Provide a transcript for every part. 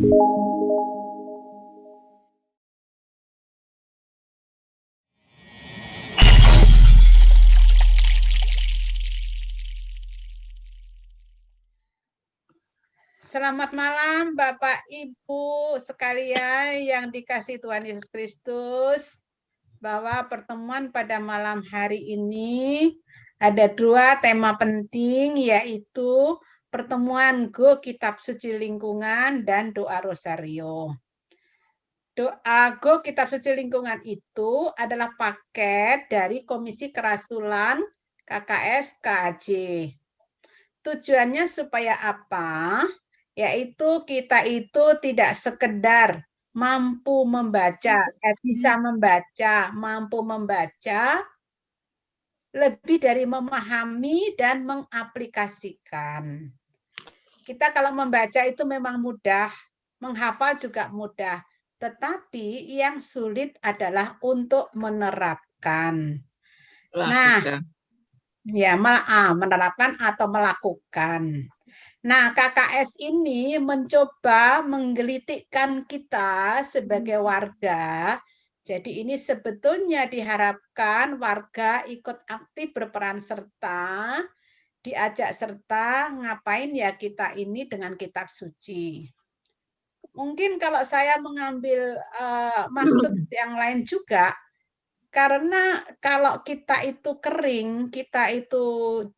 Selamat malam Bapak Ibu sekalian yang dikasihi Tuhan Yesus Kristus. Bahwa pertemuan pada malam hari ini ada dua tema penting, yaitu pertemuan Go Kitab Suci Lingkungan dan doa Rosario. Doa Go Kitab Suci Lingkungan itu adalah paket dari Komisi Kerasulan KKS KAJ. Tujuannya supaya apa? Yaitu kita itu tidak sekedar mampu membaca, bisa membaca, mampu membaca, lebih dari memahami dan mengaplikasikan. Kita kalau membaca itu memang mudah, menghafal juga mudah, tetapi yang sulit adalah untuk menerapkan. Nah, ya, menerapkan atau melakukan. Nah, KKS ini mencoba menggelitikkan kita sebagai warga. Jadi ini sebetulnya diharapkan warga ikut aktif berperan serta, diajak serta, ngapain ya kita ini dengan kitab suci. Mungkin kalau saya mengambil maksud yang lain juga, karena kalau kita itu kering, kita itu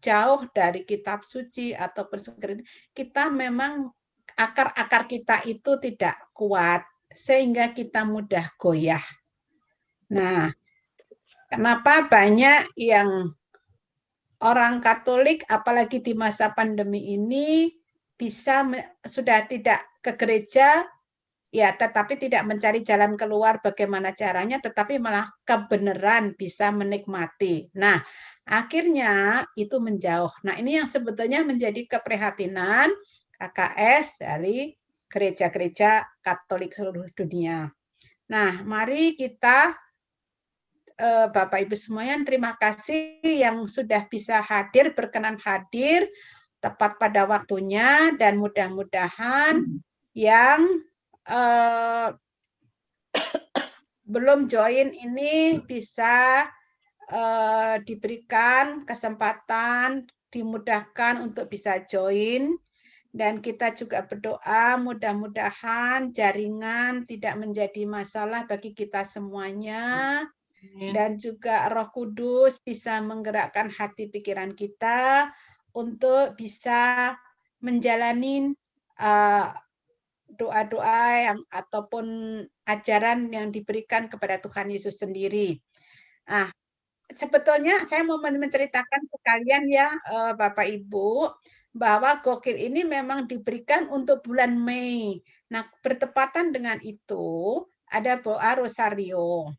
jauh dari kitab suci atau persekutuan, kita memang akar-akar kita itu tidak kuat, sehingga kita mudah goyah. Nah, kenapa banyak yang orang Katolik, apalagi di masa pandemi ini, sudah tidak ke gereja, ya, tetapi tidak mencari jalan keluar bagaimana caranya, tetapi malah kebenaran bisa menikmati. Nah, akhirnya itu menjauh. Nah, ini yang sebetulnya menjadi keprihatinan KKS dari gereja-gereja Katolik seluruh dunia. Nah, mari kita, Bapak Ibu semuanya, terima kasih yang sudah bisa hadir, berkenan hadir, tepat pada waktunya, dan mudah-mudahan yang belum join ini bisa diberikan kesempatan, dimudahkan untuk bisa join, dan kita juga berdoa mudah-mudahan jaringan tidak menjadi masalah bagi kita semuanya, dan juga Roh Kudus bisa menggerakkan hati pikiran kita untuk bisa menjalani doa-doa yang ataupun ajaran yang diberikan kepada Tuhan Yesus sendiri. Nah, sebetulnya saya mau menceritakan sekalian ya, Bapak Ibu, bahwa Gokil ini memang diberikan untuk bulan Mei. Nah, bertepatan dengan itu ada doa Rosario.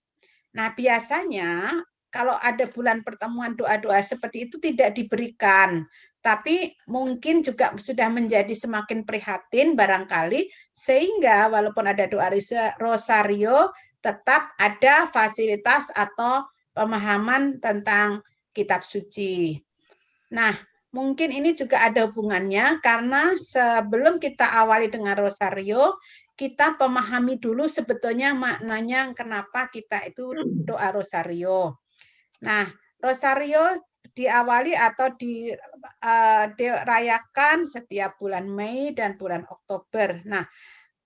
Nah, biasanya kalau ada bulan pertemuan doa-doa seperti itu tidak diberikan. Tapi mungkin juga sudah menjadi semakin prihatin barangkali, sehingga walaupun ada doa Rosario, tetap ada fasilitas atau pemahaman tentang kitab suci. Nah, mungkin ini juga ada hubungannya, karena sebelum kita awali dengan Rosario, kita pemahami dulu sebetulnya maknanya kenapa kita itu doa Rosario. Nah, Rosario diawali atau dirayakan setiap bulan Mei dan bulan Oktober. Nah,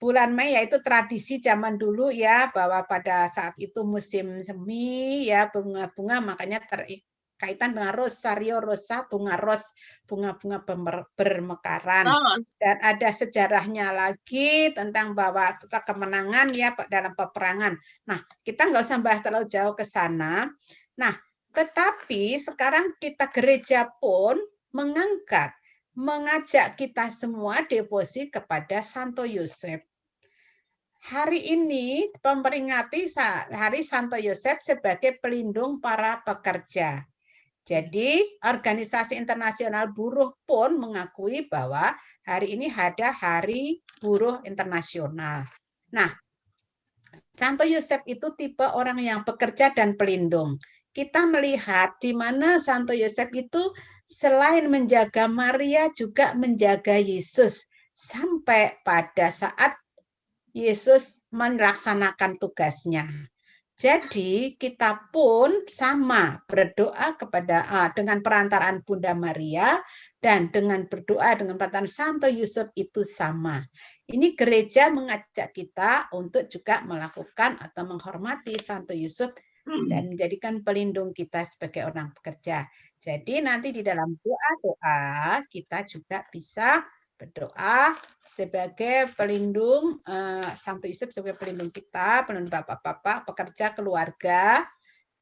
bulan Mei yaitu tradisi zaman dulu ya, bahwa pada saat itu musim semi ya, bunga-bunga, makanya kaitan dengan Rosario Rosa, bunga ros, bunga-bunga bermekaran. Dan ada sejarahnya lagi tentang bahwa kemenangan ya dalam peperangan. Nah, kita nggak usah bahas terlalu jauh ke sana. Nah, tetapi sekarang kita gereja pun mengajak kita semua devosi kepada Santo Yosef. Hari ini memperingati Hari Santo Yosef sebagai pelindung para pekerja. Jadi, Organisasi Internasional Buruh pun mengakui bahwa hari ini ada Hari Buruh Internasional. Nah, Santo Yosef itu tipe orang yang pekerja dan pelindung. Kita melihat di mana Santo Yosef itu selain menjaga Maria juga menjaga Yesus sampai pada saat Yesus melaksanakan tugasnya. Jadi kita pun sama berdoa kepada dengan perantaraan Bunda Maria dan dengan berdoa dengan perantaraan Santo Yusuf itu sama. Ini gereja mengajak kita untuk juga melakukan atau menghormati Santo Yusuf dan menjadikan pelindung kita sebagai orang pekerja. Jadi nanti di dalam doa-doa kita juga bisa berdoa sebagai pelindung Santo Yusuf sebagai pelindung kita, pelindung bapak-bapak, pekerja, keluarga.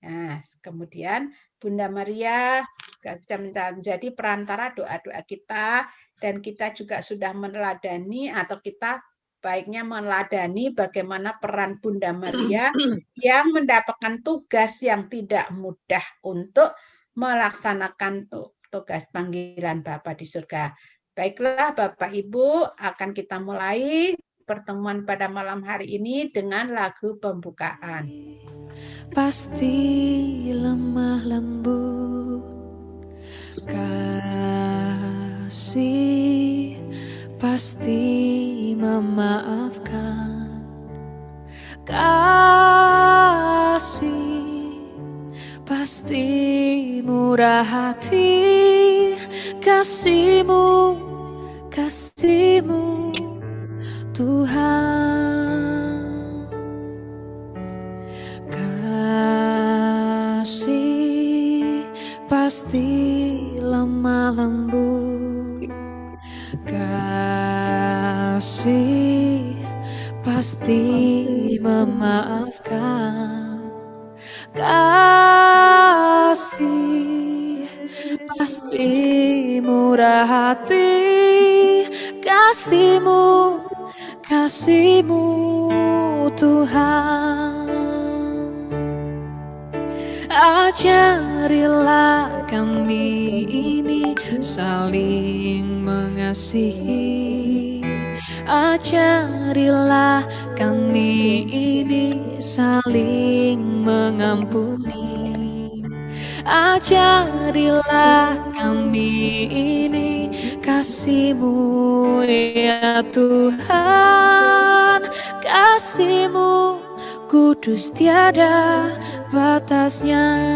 Nah, kemudian Bunda Maria bisa menjadi perantara doa-doa kita dan kita juga sudah meneladani atau kita baiknya meneladani bagaimana peran Bunda Maria yang mendapatkan tugas yang tidak mudah untuk melaksanakan tugas panggilan Bapa di surga. Baiklah Bapak Ibu, akan kita mulai pertemuan pada malam hari ini dengan lagu pembukaan. Pasti lemah lembut, kasih pasti memaafkan, kasih pasti murah hati, kasih-Mu, kasih-Mu Tuhan. Kasih pasti lemah lembut, kasih pasti memaafkan, kasih pasti murah hati, kasih-Mu, kasih-Mu Tuhan. Ajarilah kami ini saling mengasihi, ajarilah kami ini saling mengampuni, ajarilah kami ini kasih-Mu ya Tuhan, kasih-Mu kudus tiada batasnya.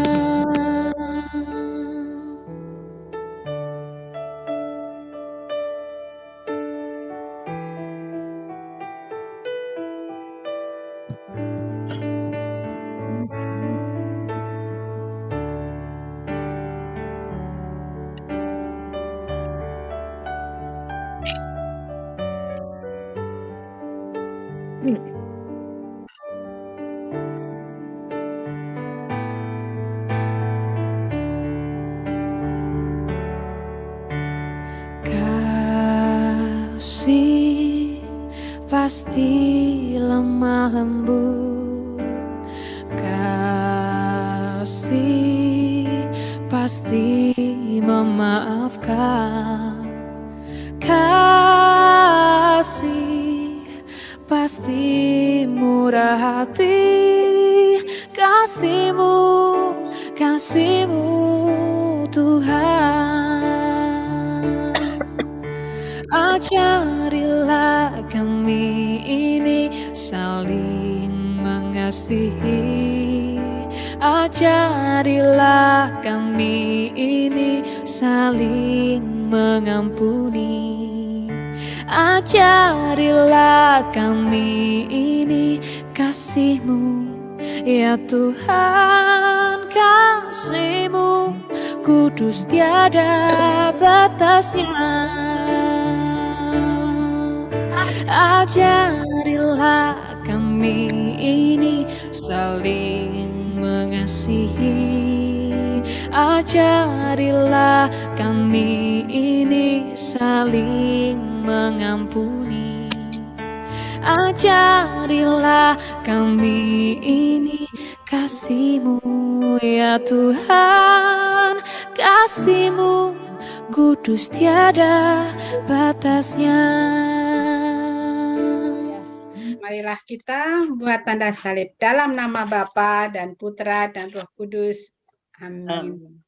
Kasih pasti lemah lembut, kasih pasti memaafkan, kasih pasti murah hati, kasih-Mu, kasih-Mu Tuhan. Ajarilah kami ini saling mengasihi, ajarilah kami ini saling mengampuni, ajarilah kami ini kasih-Mu ya Tuhan, kasih-Mu kudus tiada batasnya. Ajarilah kami ini saling mengasihi, ajarilah kami ini saling mengampuni, ajarilah kami ini kasih-Mu ya Tuhan, kasih-Mu kudus tiada batasnya. Marilah kita buat tanda salib dalam nama Bapa dan Putra dan Roh Kudus. Amin.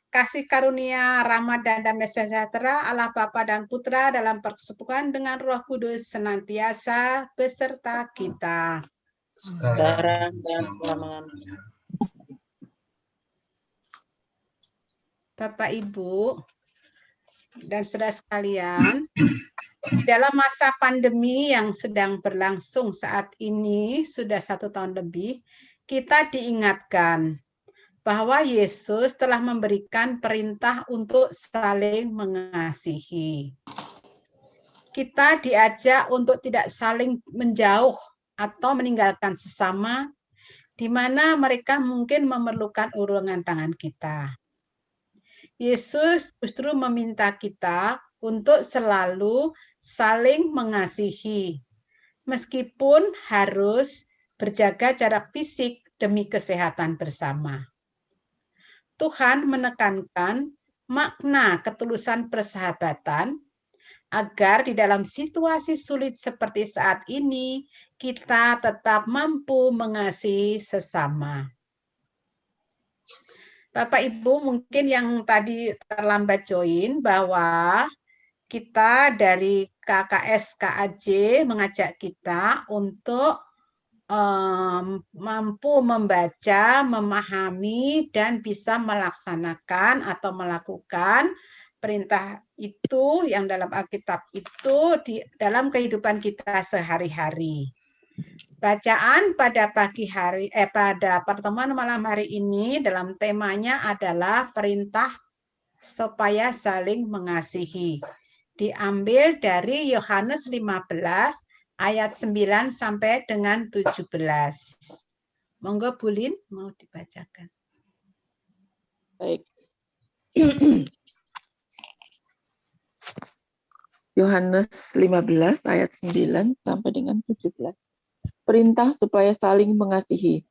kasih karunia, rahmat dan damai sejahtera Allah Bapa dan Putra dalam persekutuan dengan Roh Kudus senantiasa beserta kita. Sekarang dan selama-lamanya. Bapak, Ibu, dan saudara sekalian, dalam masa pandemi yang sedang berlangsung saat ini, sudah 1 tahun lebih, kita diingatkan bahwa Yesus telah memberikan perintah untuk saling mengasihi. Kita diajak untuk tidak saling menjauh atau meninggalkan sesama, di mana mereka mungkin memerlukan uluran tangan kita. Yesus justru meminta kita untuk selalu saling mengasihi, meskipun harus berjaga jarak fisik demi kesehatan bersama. Tuhan menekankan makna ketulusan persahabatan agar di dalam situasi sulit seperti saat ini, kita tetap mampu mengasihi sesama. Bapak Ibu mungkin yang tadi terlambat join bahwa kita dari KKS KAJ mengajak kita untuk mampu membaca, memahami, dan bisa melaksanakan atau melakukan perintah itu yang dalam Alkitab itu di dalam kehidupan kita sehari-hari. Bacaan pada pada pertemuan malam hari ini dalam temanya adalah perintah supaya saling mengasihi. Diambil dari Yohanes 15 ayat 9 sampai dengan 17. Monggo Bu Lin mau dibacakan. Baik. Yohanes 15 ayat 9 sampai dengan 17. Perintah supaya saling mengasihi.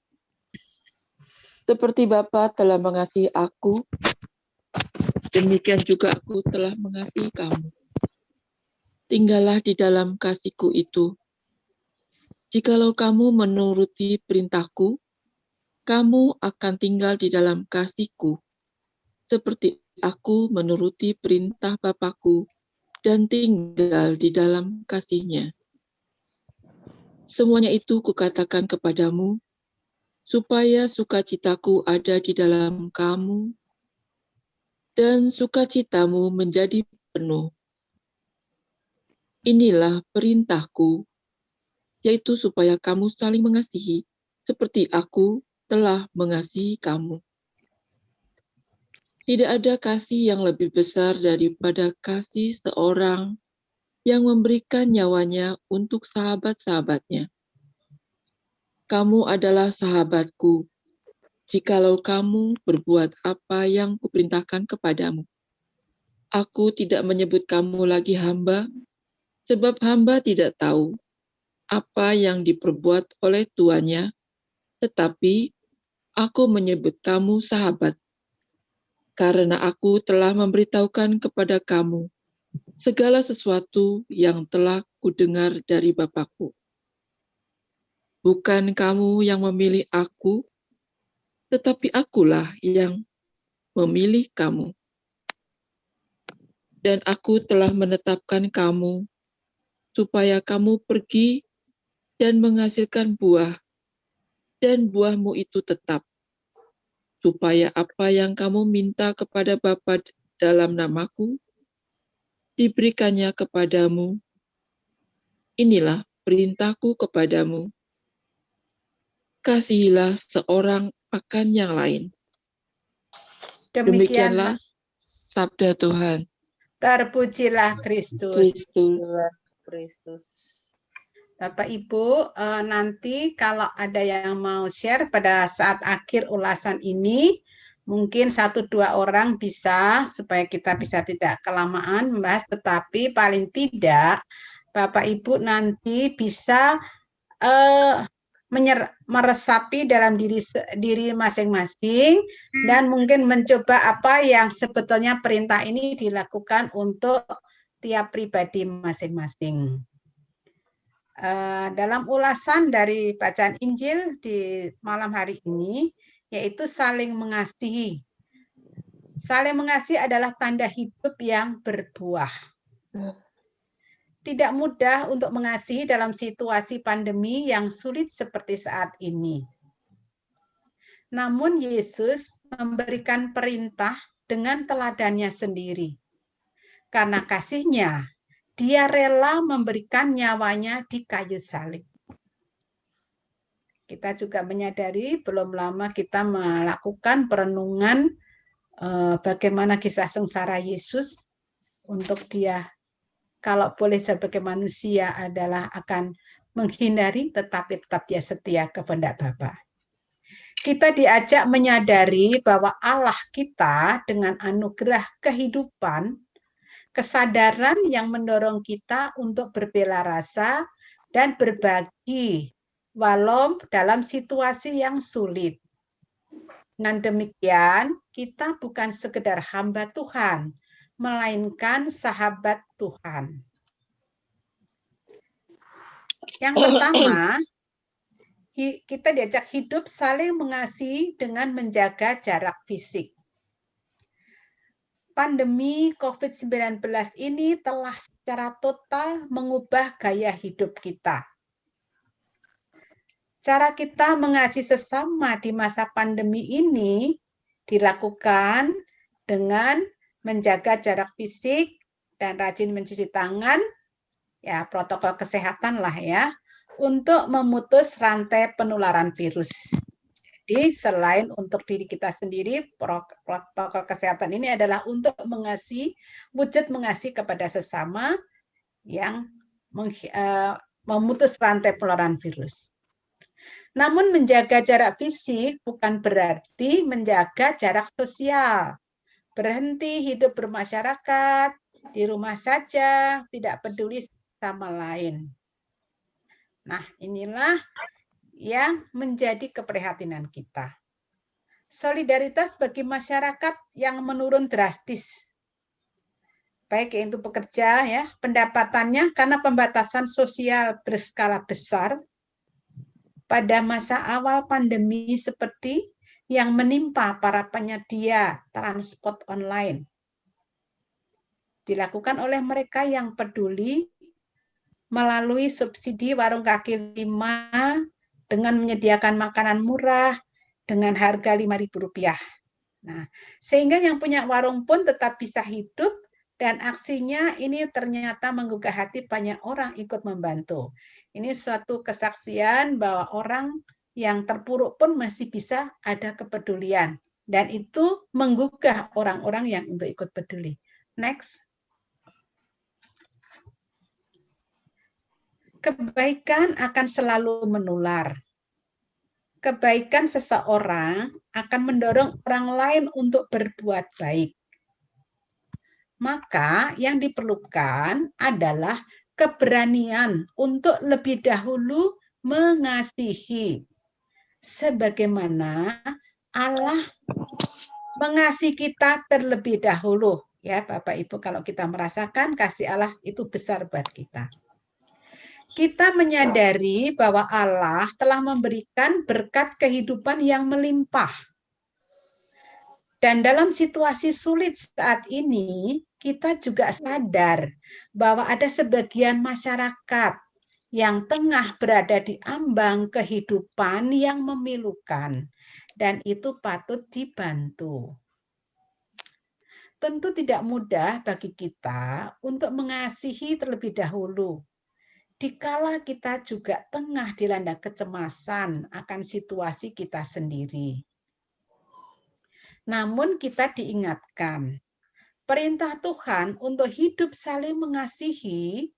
Seperti Bapa telah mengasihi aku, demikian juga aku telah mengasihi kamu. Tinggallah di dalam kasih-Ku itu. Jikalau kamu menuruti perintah-Ku, kamu akan tinggal di dalam kasih-Ku, seperti aku menuruti perintah Bapa-Ku dan tinggal di dalam kasih-Nya. Semuanya itu kukatakan kepadamu, supaya sukacitaku ada di dalam kamu, dan sukacitamu menjadi penuh. Inilah perintahku, yaitu supaya kamu saling mengasihi, seperti aku telah mengasihi kamu. Tidak ada kasih yang lebih besar daripada kasih seorang yang memberikan nyawanya untuk sahabat-sahabatnya. Kamu adalah sahabatku, jikalau kamu berbuat apa yang kuperintahkan kepadamu. Aku tidak menyebut kamu lagi hamba, sebab hamba tidak tahu apa yang diperbuat oleh tuannya, tetapi aku menyebut kamu sahabat, karena aku telah memberitahukan kepada kamu segala sesuatu yang telah kudengar dari Bapa-Ku. Bukan kamu yang memilih aku, tetapi akulah yang memilih kamu. Dan aku telah menetapkan kamu, supaya kamu pergi dan menghasilkan buah, dan buahmu itu tetap, supaya apa yang kamu minta kepada Bapa dalam namaku, diberikannya kepadamu. Inilah perintahku kepadamu. Kasihilah seorang akan yang lain. Demikianlah sabda Tuhan. Terpujilah Kristus. Kristus. Bapak Ibu, nanti kalau ada yang mau share pada saat akhir ulasan ini, mungkin 1-2 orang bisa, supaya kita bisa tidak kelamaan membahas, tetapi paling tidak Bapak Ibu nanti bisa meresapi dalam diri masing-masing dan mungkin mencoba apa yang sebetulnya perintah ini dilakukan untuk tiap pribadi masing-masing. Dalam ulasan dari bacaan Injil di malam hari ini, yaitu saling mengasihi. Saling mengasihi adalah tanda hidup yang berbuah. Tidak mudah untuk mengasihi dalam situasi pandemi yang sulit seperti saat ini. Namun Yesus memberikan perintah dengan teladannya sendiri. Karena kasihnya, dia rela memberikan nyawanya di kayu salib. Kita juga menyadari belum lama kita melakukan perenungan bagaimana kisah sengsara Yesus untuk dia, kalau boleh sebagai manusia adalah akan menghindari, tetapi tetap dia setia kepada Bapa. Kita diajak menyadari bahwa Allah kita dengan anugerah kehidupan, kesadaran yang mendorong kita untuk berbela rasa dan berbagi walau dalam situasi yang sulit. Dengan demikian, kita bukan sekedar hamba Tuhan, melainkan sahabat Tuhan. Yang pertama, kita diajak hidup saling mengasihi dengan menjaga jarak fisik. Pandemi COVID-19 ini telah secara total mengubah gaya hidup kita. Cara kita mengasihi sesama di masa pandemi ini dilakukan dengan menjaga jarak fisik dan rajin mencuci tangan, ya protokol kesehatan lah ya, untuk memutus rantai penularan virus. Jadi selain untuk diri kita sendiri, protokol kesehatan ini adalah untuk mengasihi, wujud mengasihi kepada sesama yang memutus rantai penularan virus. Namun menjaga jarak fisik bukan berarti menjaga jarak sosial. Berhenti hidup bermasyarakat, di rumah saja, tidak peduli sama lain. Nah, inilah yang menjadi keprihatinan kita. Solidaritas bagi masyarakat yang menurun drastis. Baik itu pekerja ya, pendapatannya karena pembatasan sosial berskala besar pada masa awal pandemi seperti yang menimpa para penyedia transport online. Dilakukan oleh mereka yang peduli melalui subsidi warung kaki lima dengan menyediakan makanan murah dengan harga Rp5.000. Nah, sehingga yang punya warung pun tetap bisa hidup dan aksinya ini ternyata menggugah hati banyak orang ikut membantu. Ini suatu kesaksian bahwa orang yang terpuruk pun masih bisa ada kepedulian dan itu menggugah orang-orang yang untuk ikut peduli. Next. Kebaikan akan selalu menular. Kebaikan seseorang akan mendorong orang lain untuk berbuat baik. Maka yang diperlukan adalah keberanian untuk lebih dahulu mengasihi. Sebagaimana Allah mengasihi kita terlebih dahulu. Ya Bapak Ibu, kalau kita merasakan kasih Allah itu besar buat kita. Kita menyadari bahwa Allah telah memberikan berkat kehidupan yang melimpah. Dan dalam situasi sulit saat ini, kita juga sadar bahwa ada sebagian masyarakat yang tengah berada di ambang kehidupan yang memilukan. Dan itu patut dibantu. Tentu tidak mudah bagi kita untuk mengasihi terlebih dahulu. Dikala kita juga tengah dilanda kecemasan akan situasi kita sendiri. Namun kita diingatkan, perintah Tuhan untuk hidup saling mengasihi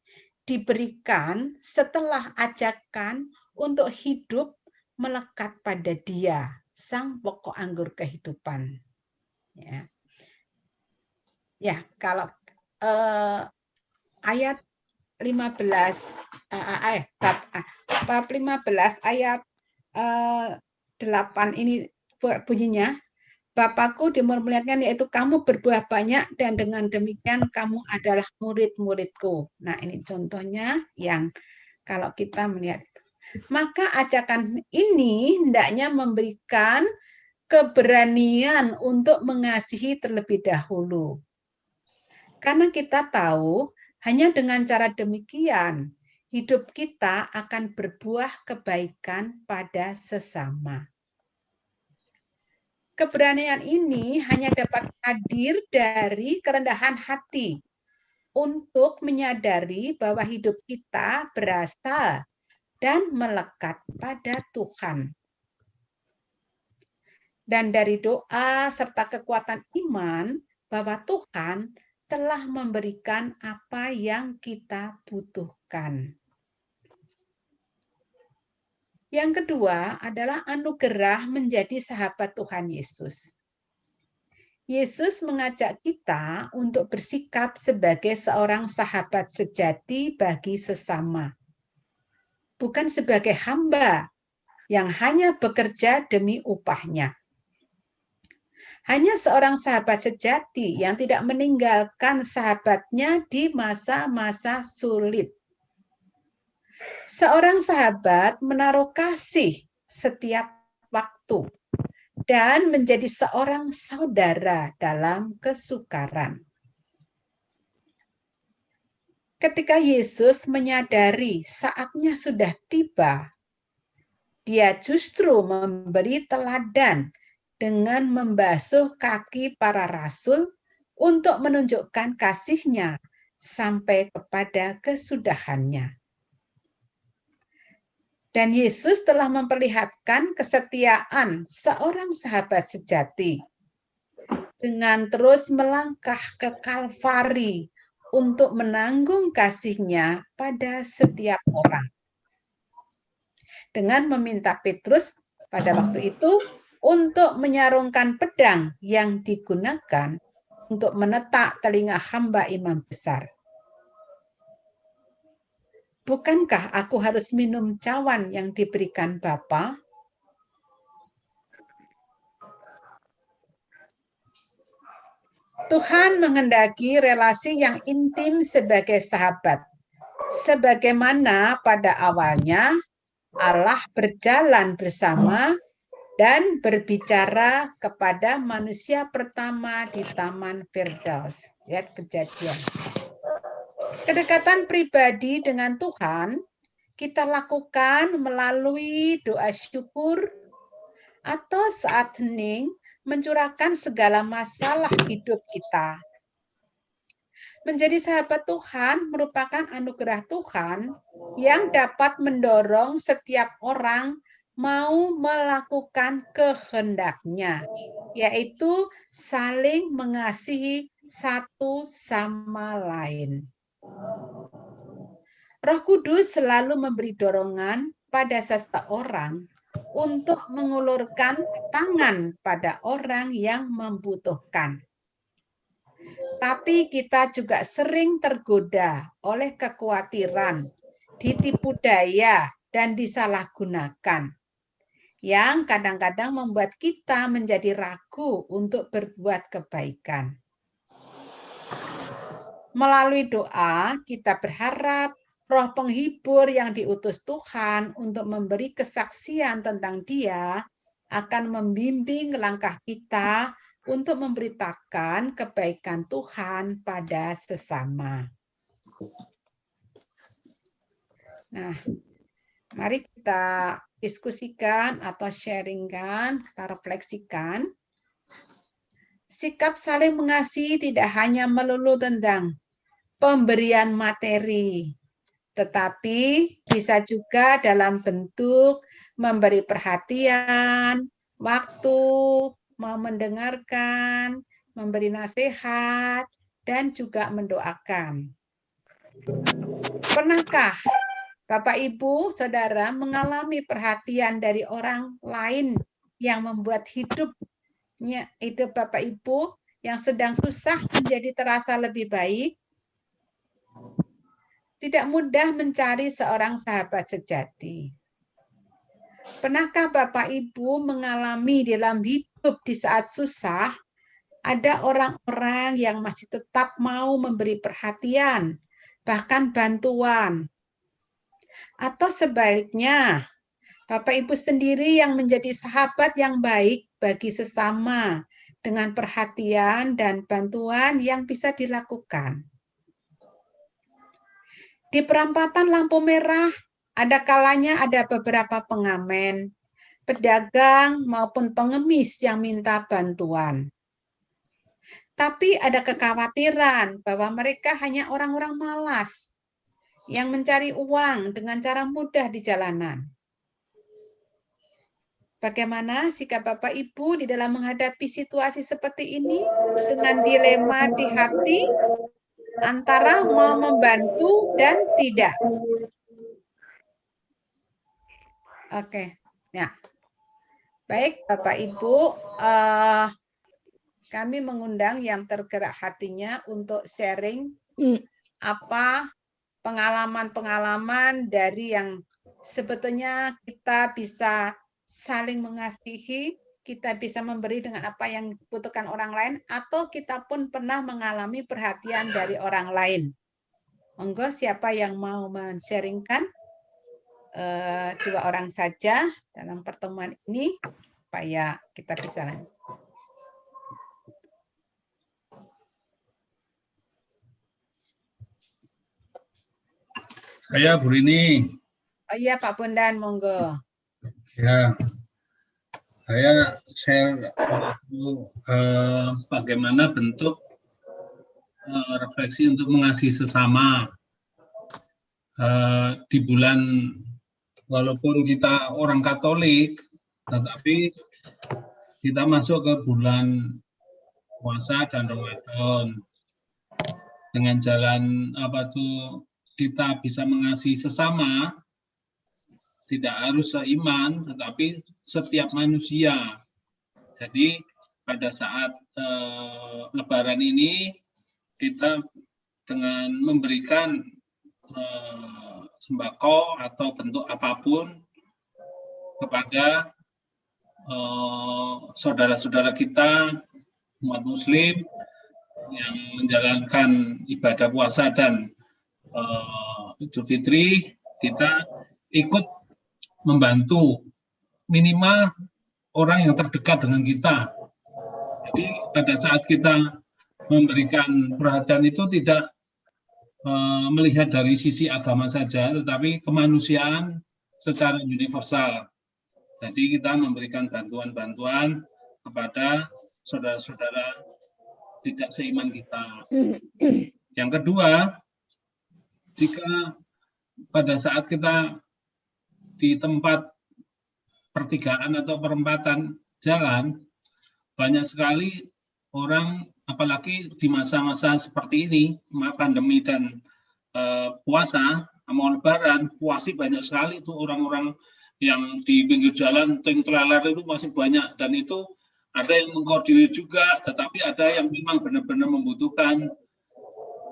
diberikan setelah ajakan untuk hidup melekat pada Dia, Sang Pokok Anggur kehidupan. Ya, kalau ayat 15 bab 15 ayat 8 ini bunyinya, Bapakku dimuliakan yaitu kamu berbuah banyak dan dengan demikian kamu adalah murid-muridku. Nah, ini contohnya yang kalau kita melihat itu. Maka ajakan ini hendaknya memberikan keberanian untuk mengasihi terlebih dahulu. Karena kita tahu, hanya dengan cara demikian, hidup kita akan berbuah kebaikan pada sesama. Keberanian ini hanya dapat hadir dari kerendahan hati untuk menyadari bahwa hidup kita berasal dan melekat pada Tuhan. Dan dari doa serta kekuatan iman bahwa Tuhan telah memberikan apa yang kita butuhkan. Yang kedua adalah anugerah menjadi sahabat Tuhan Yesus. Yesus mengajak kita untuk bersikap sebagai seorang sahabat sejati bagi sesama. Bukan sebagai hamba yang hanya bekerja demi upahnya. Hanya seorang sahabat sejati yang tidak meninggalkan sahabatnya di masa-masa sulit. Seorang sahabat menaruh kasih setiap waktu dan menjadi seorang saudara dalam kesukaran. Ketika Yesus menyadari saatnya sudah tiba, Dia justru memberi teladan dengan membasuh kaki para rasul untuk menunjukkan kasih-Nya sampai kepada kesudahannya. Dan Yesus telah memperlihatkan kesetiaan seorang sahabat sejati dengan terus melangkah ke Kalvari untuk menanggung kasih-Nya pada setiap orang. Dengan meminta Petrus pada waktu itu untuk menyarungkan pedang yang digunakan untuk menetak telinga hamba imam besar. Bukankah aku harus minum cawan yang diberikan Bapa? Tuhan menghendaki relasi yang intim sebagai sahabat. Sebagaimana pada awalnya Allah berjalan bersama dan berbicara kepada manusia pertama di Taman Firdaus. Lihat Kejadian. Kedekatan pribadi dengan Tuhan kita lakukan melalui doa syukur atau saat hening mencurahkan segala masalah hidup kita. Menjadi sahabat Tuhan merupakan anugerah Tuhan yang dapat mendorong setiap orang mau melakukan kehendak-Nya, yaitu saling mengasihi satu sama lain. Roh Kudus selalu memberi dorongan pada seseorang untuk mengulurkan tangan pada orang yang membutuhkan. Tapi kita juga sering tergoda oleh kekhawatiran, ditipu daya, dan disalahgunakan, yang kadang-kadang membuat kita menjadi ragu untuk berbuat kebaikan. Melalui doa, kita berharap Roh penghibur yang diutus Tuhan untuk memberi kesaksian tentang Dia akan membimbing langkah kita untuk memberitakan kebaikan Tuhan pada sesama. Nah, mari kita diskusikan atau sharingkan, kita refleksikan. Sikap saling mengasihi tidak hanya melulu tentang pemberian materi, tetapi bisa juga dalam bentuk memberi perhatian, waktu, mau mendengarkan, memberi nasihat, dan juga mendoakan. Pernahkah Bapak, Ibu, Saudara mengalami perhatian dari orang lain yang membuat hidup Bapak, Ibu yang sedang susah menjadi terasa lebih baik? Tidak mudah mencari seorang sahabat sejati. Pernahkah Bapak Ibu mengalami dalam hidup di saat susah, ada orang-orang yang masih tetap mau memberi perhatian, bahkan bantuan? Atau sebaliknya, Bapak Ibu sendiri yang menjadi sahabat yang baik bagi sesama dengan perhatian dan bantuan yang bisa dilakukan. Di perempatan lampu merah, ada kalanya ada beberapa pengamen, pedagang maupun pengemis yang minta bantuan. Tapi ada kekhawatiran bahwa mereka hanya orang-orang malas yang mencari uang dengan cara mudah di jalanan. Bagaimana sikap Bapak Ibu di dalam menghadapi situasi seperti ini dengan dilema di hati antara mau membantu dan tidak? Oke, ya. Baik Bapak Ibu, kami mengundang yang tergerak hatinya untuk sharing apa pengalaman-pengalaman dari yang sebetulnya kita bisa saling mengasihi, kita bisa memberi dengan apa yang dibutuhkan orang lain, atau kita pun pernah mengalami perhatian dari orang lain. Monggo siapa yang mau men-sharingkan? 2 orang saja dalam pertemuan ini, supaya kita bisa lanjut. Saya Bu Rini. Oh iya Pak Bondan, monggo. Ya, saya share bagaimana bentuk refleksi untuk mengasihi sesama di bulan, walaupun kita orang Katolik, tetapi kita masuk ke bulan puasa dan Ramadan. Dengan jalan kita bisa mengasihi sesama, tidak harus seiman, tetapi setiap manusia. Jadi pada saat Lebaran ini kita dengan memberikan sembako atau bentuk apapun kepada saudara-saudara kita umat Muslim yang menjalankan ibadah puasa dan Idul Fitri, kita ikut membantu minimal orang yang terdekat dengan kita. Jadi pada saat kita memberikan perhatian itu tidak melihat dari sisi agama saja, tetapi kemanusiaan secara universal. Jadi kita memberikan bantuan-bantuan kepada saudara-saudara tidak seiman kita. Yang kedua, jika pada saat kita di tempat pertigaan atau perempatan jalan, banyak sekali orang, apalagi di masa-masa seperti ini, pandemi dan puasa, mau Lebaran, puasa banyak sekali itu orang-orang yang di pinggir jalan, trailer itu masih banyak, dan itu ada yang mengkoordinir juga, tetapi ada yang memang benar-benar membutuhkan.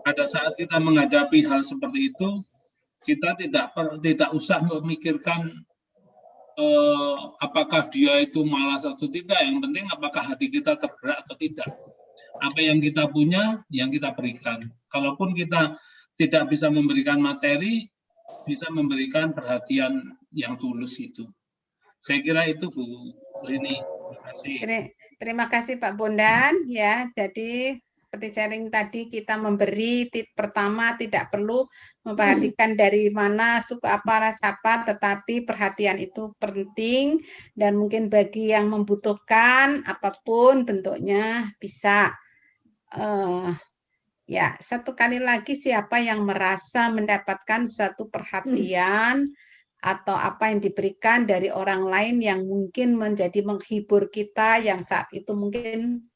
Pada saat kita menghadapi hal seperti itu, kita tidak usah memikirkan apakah dia itu malas atau tidak. Yang penting apakah hati kita tergerak atau tidak. Apa yang kita punya, yang kita berikan. Kalaupun kita tidak bisa memberikan materi, bisa memberikan perhatian yang tulus itu. Saya kira itu Bu Rini. Terima kasih. Terima kasih Pak Bondan. Ya, jadi seperti sharing tadi, kita memberi pertama tidak perlu memperhatikan dari mana, suku apa, ras apa, tetapi perhatian itu penting, dan mungkin bagi yang membutuhkan apapun bentuknya bisa. Ya, satu kali lagi, siapa yang merasa mendapatkan suatu perhatian atau apa yang diberikan dari orang lain yang mungkin menjadi menghibur kita, yang saat itu mungkin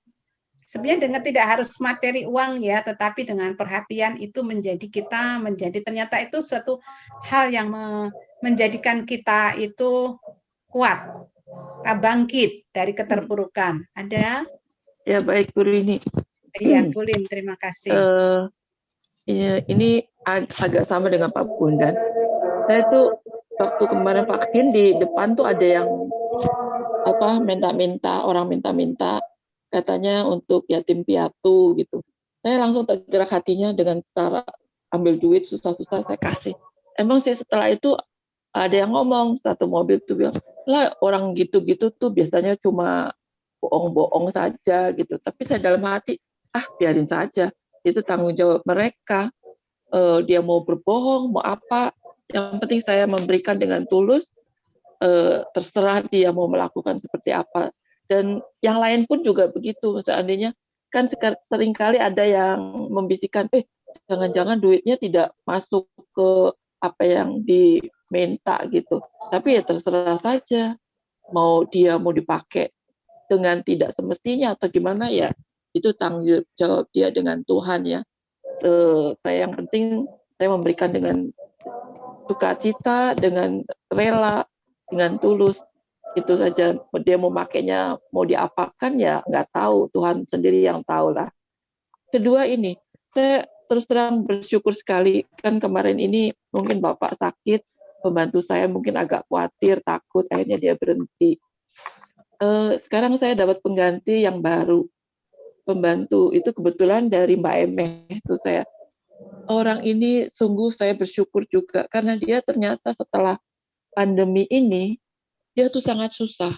sebenarnya dengan tidak harus materi uang ya, tetapi dengan perhatian itu menjadi ternyata itu suatu hal yang menjadikan kita itu kuat, bangkit dari keterpurukan. Ada? Ya, baik Bu Rini. Iya, Bulin, terima kasih. Ini agak sama dengan Pak Bondan. Saya tuh waktu kemarin vaksin di depan tuh ada yang orang minta katanya untuk yatim piatu gitu. Saya langsung tergerak hatinya dengan cara ambil duit susah-susah saya kasih. Emang sih setelah itu ada yang ngomong satu mobil tuh bilang, lah orang gitu-gitu tuh biasanya cuma bohong-bohong saja gitu. Tapi saya dalam hati, biarin saja, itu tanggung jawab mereka. Dia mau berbohong, mau apa, yang penting saya memberikan dengan tulus, terserah dia mau melakukan seperti apa. Dan yang lain pun juga begitu, seandainya kan seringkali ada yang membisikkan, jangan-jangan duitnya tidak masuk ke apa yang diminta gitu. Tapi ya terserah saja, mau dipakai dengan tidak semestinya atau gimana ya, itu tanggung jawab dia dengan Tuhan ya. Saya yang penting saya memberikan dengan sukacita, dengan rela, dengan tulus. Itu saja. Dia mau makainya mau diapakan ya nggak tahu, Tuhan sendiri yang tahu lah. Kedua ini, saya terus terang bersyukur sekali, kan kemarin ini mungkin Bapak sakit, pembantu saya mungkin agak khawatir, takut, akhirnya dia berhenti. Sekarang saya dapat pengganti yang baru. Pembantu itu kebetulan dari Mbak Emeh, itu saya. Orang ini sungguh saya bersyukur juga, karena dia ternyata setelah pandemi ini, dia tuh sangat susah.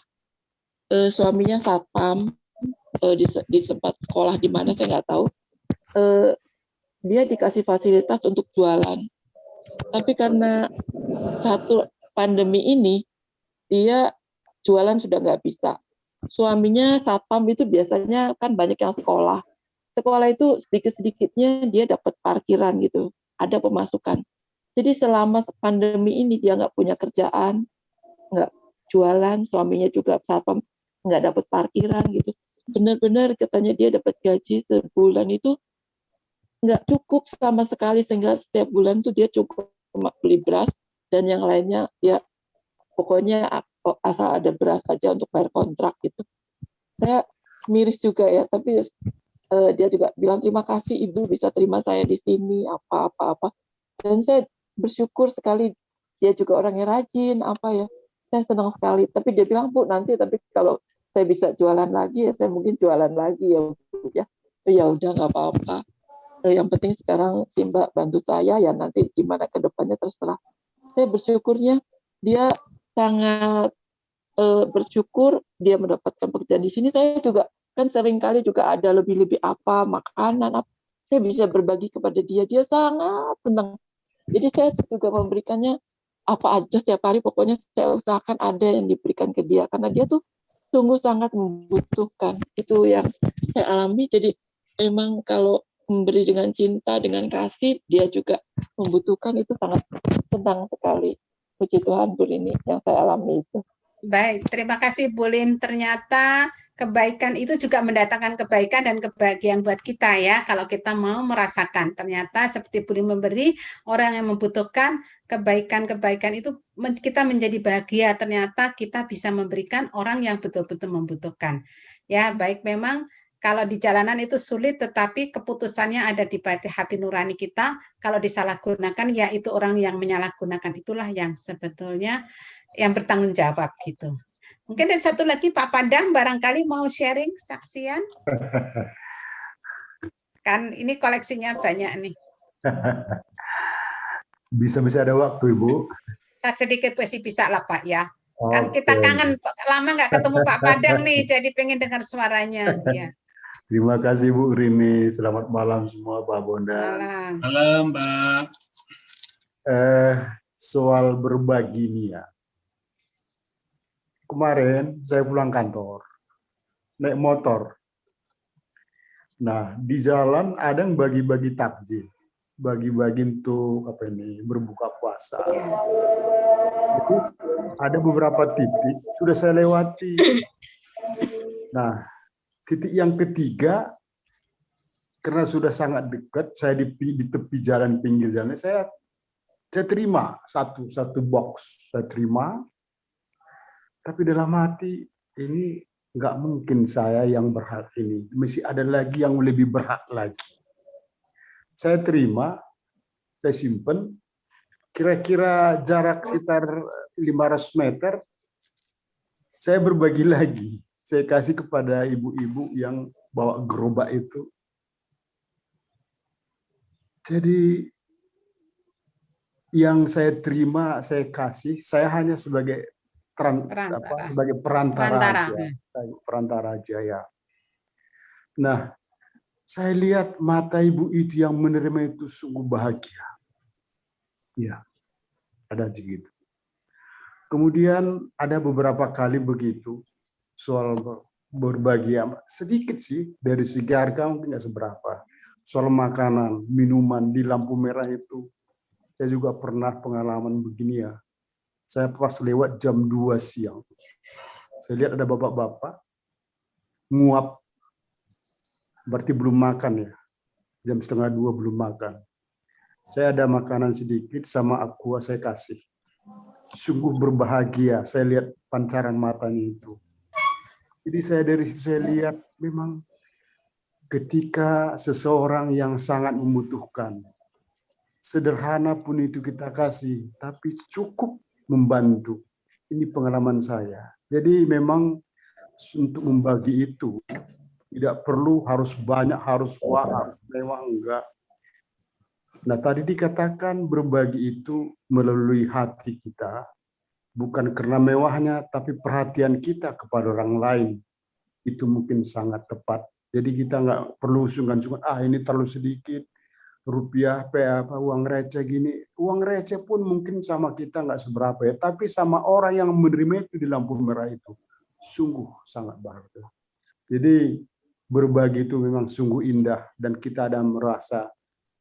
Suaminya satpam, di tempat sekolah di mana saya nggak tahu. Dia dikasih fasilitas untuk jualan. Tapi karena satu pandemi ini, dia jualan sudah nggak bisa. Suaminya satpam itu biasanya kan banyak yang sekolah. Sekolah itu sedikit-sedikitnya dia dapat parkiran gitu, ada pemasukan. Jadi selama pandemi ini dia nggak punya kerjaan, nggak jualan, suaminya juga satpam, nggak dapat parkiran gitu. Benar-benar katanya dia dapat gaji sebulan itu nggak cukup sama sekali, sehingga setiap bulan tuh dia cukup beli beras dan yang lainnya ya pokoknya asal ada beras saja untuk bayar kontrak gitu. Saya miris juga ya, tapi dia juga bilang terima kasih Ibu bisa terima saya di sini apa. Dan saya bersyukur sekali, dia juga orangnya rajin apa ya. Saya senang sekali. Tapi dia bilang Bu nanti tapi kalau saya bisa jualan lagi ya saya mungkin jualan lagi ya Bu ya. Ya udah nggak apa-apa. Yang penting sekarang si Mbak bantu saya ya, nanti gimana ke depannya terserah. Saya bersyukurnya dia sangat bersyukur dia mendapatkan pekerjaan di sini. Saya juga kan sering kali juga ada lebih-lebih apa makanan apa, saya bisa berbagi kepada dia, dia sangat senang. Jadi saya juga memberikannya apa aja setiap hari, pokoknya saya usahakan ada yang diberikan ke dia karena dia tuh sungguh sangat membutuhkan. Itu yang saya alami. Jadi memang kalau memberi dengan cinta, dengan kasih, dia juga membutuhkan, itu sangat senang sekali. Puji Tuhan Bu Rini, yang saya alami itu. Baik, terima kasih Bu Lin. Ternyata kebaikan itu juga mendatangkan kebaikan dan kebahagiaan buat kita ya. Kalau kita mau merasakan, ternyata seperti Bu Lin memberi, orang yang membutuhkan kebaikan-kebaikan itu kita menjadi bahagia. Ternyata kita bisa memberikan orang yang betul-betul membutuhkan. Ya, baik memang kalau di jalanan itu sulit, tetapi keputusannya ada di hati nurani kita. Kalau disalahgunakan, ya itu orang yang menyalahgunakan itulah yang sebetulnya yang bertanggung jawab gitu. Mungkin ada satu lagi Pak Padang barangkali mau sharing saksian. Kan ini koleksinya banyak nih. Bisa-bisa ada waktu Ibu. Sedikit pasti bisa lah Pak ya. Kan kita kangen lama nggak ketemu Pak Padang nih, jadi pengen dengar suaranya. Ya. Terima kasih Bu Rini. Selamat malam semua Pak Bondan. Malam Pak. Soal berbagi nih ya. Kemarin saya pulang kantor, naik motor. Nah, di jalan ada yang bagi-bagi takjil, bagi-bagi untuk berbuka puasa. Jadi ada beberapa titik sudah saya lewati. Nah, titik yang ketiga, karena sudah sangat dekat, saya di tepi jalan, pinggir jalan, saya terima satu box, saya terima. Tapi dalam hati, ini nggak mungkin saya yang berhak ini. Mesti ada lagi yang lebih berhak lagi. Saya terima, saya simpen, kira-kira jarak sekitar 500 meter, saya berbagi lagi. Saya kasih kepada ibu-ibu yang bawa gerobak itu. Jadi, yang saya terima, saya kasih, saya hanya sebagai Perantara. sebagai perantara Perantara. aja, perantara aja ya. Nah, saya lihat mata ibu itu yang menerima itu sungguh bahagia. Ya, ada begitu. Kemudian ada beberapa kali begitu soal berbagi, sedikit sih dari segi harga mungkin nggak seberapa. Soal makanan, minuman di lampu merah itu, saya juga pernah pengalaman begini ya. Saya pas lewat jam 2 siang. Saya lihat ada bapak-bapak nguap, berarti belum makan ya. Jam 1:30 belum makan. Saya ada makanan sedikit sama aqua saya kasih. Sungguh berbahagia, saya lihat pancaran matanya itu. Jadi dari situ saya lihat memang ketika seseorang yang sangat membutuhkan, sederhana pun itu kita kasih, tapi cukup membantu. Ini pengalaman saya. Jadi memang untuk membagi itu tidak perlu harus banyak, harus mewah, enggak. Nah, tadi dikatakan berbagi itu melalui hati kita, bukan karena mewahnya, tapi perhatian kita kepada orang lain. Itu mungkin sangat tepat. Jadi kita nggak perlu sungkan-sungkan, ini terlalu sedikit, rupiah, uang receh gini. Uang receh pun mungkin sama kita nggak seberapa ya, tapi sama orang yang menerima itu di lampu merah itu, sungguh sangat bahagia. Jadi berbagi itu memang sungguh indah, dan kita ada merasa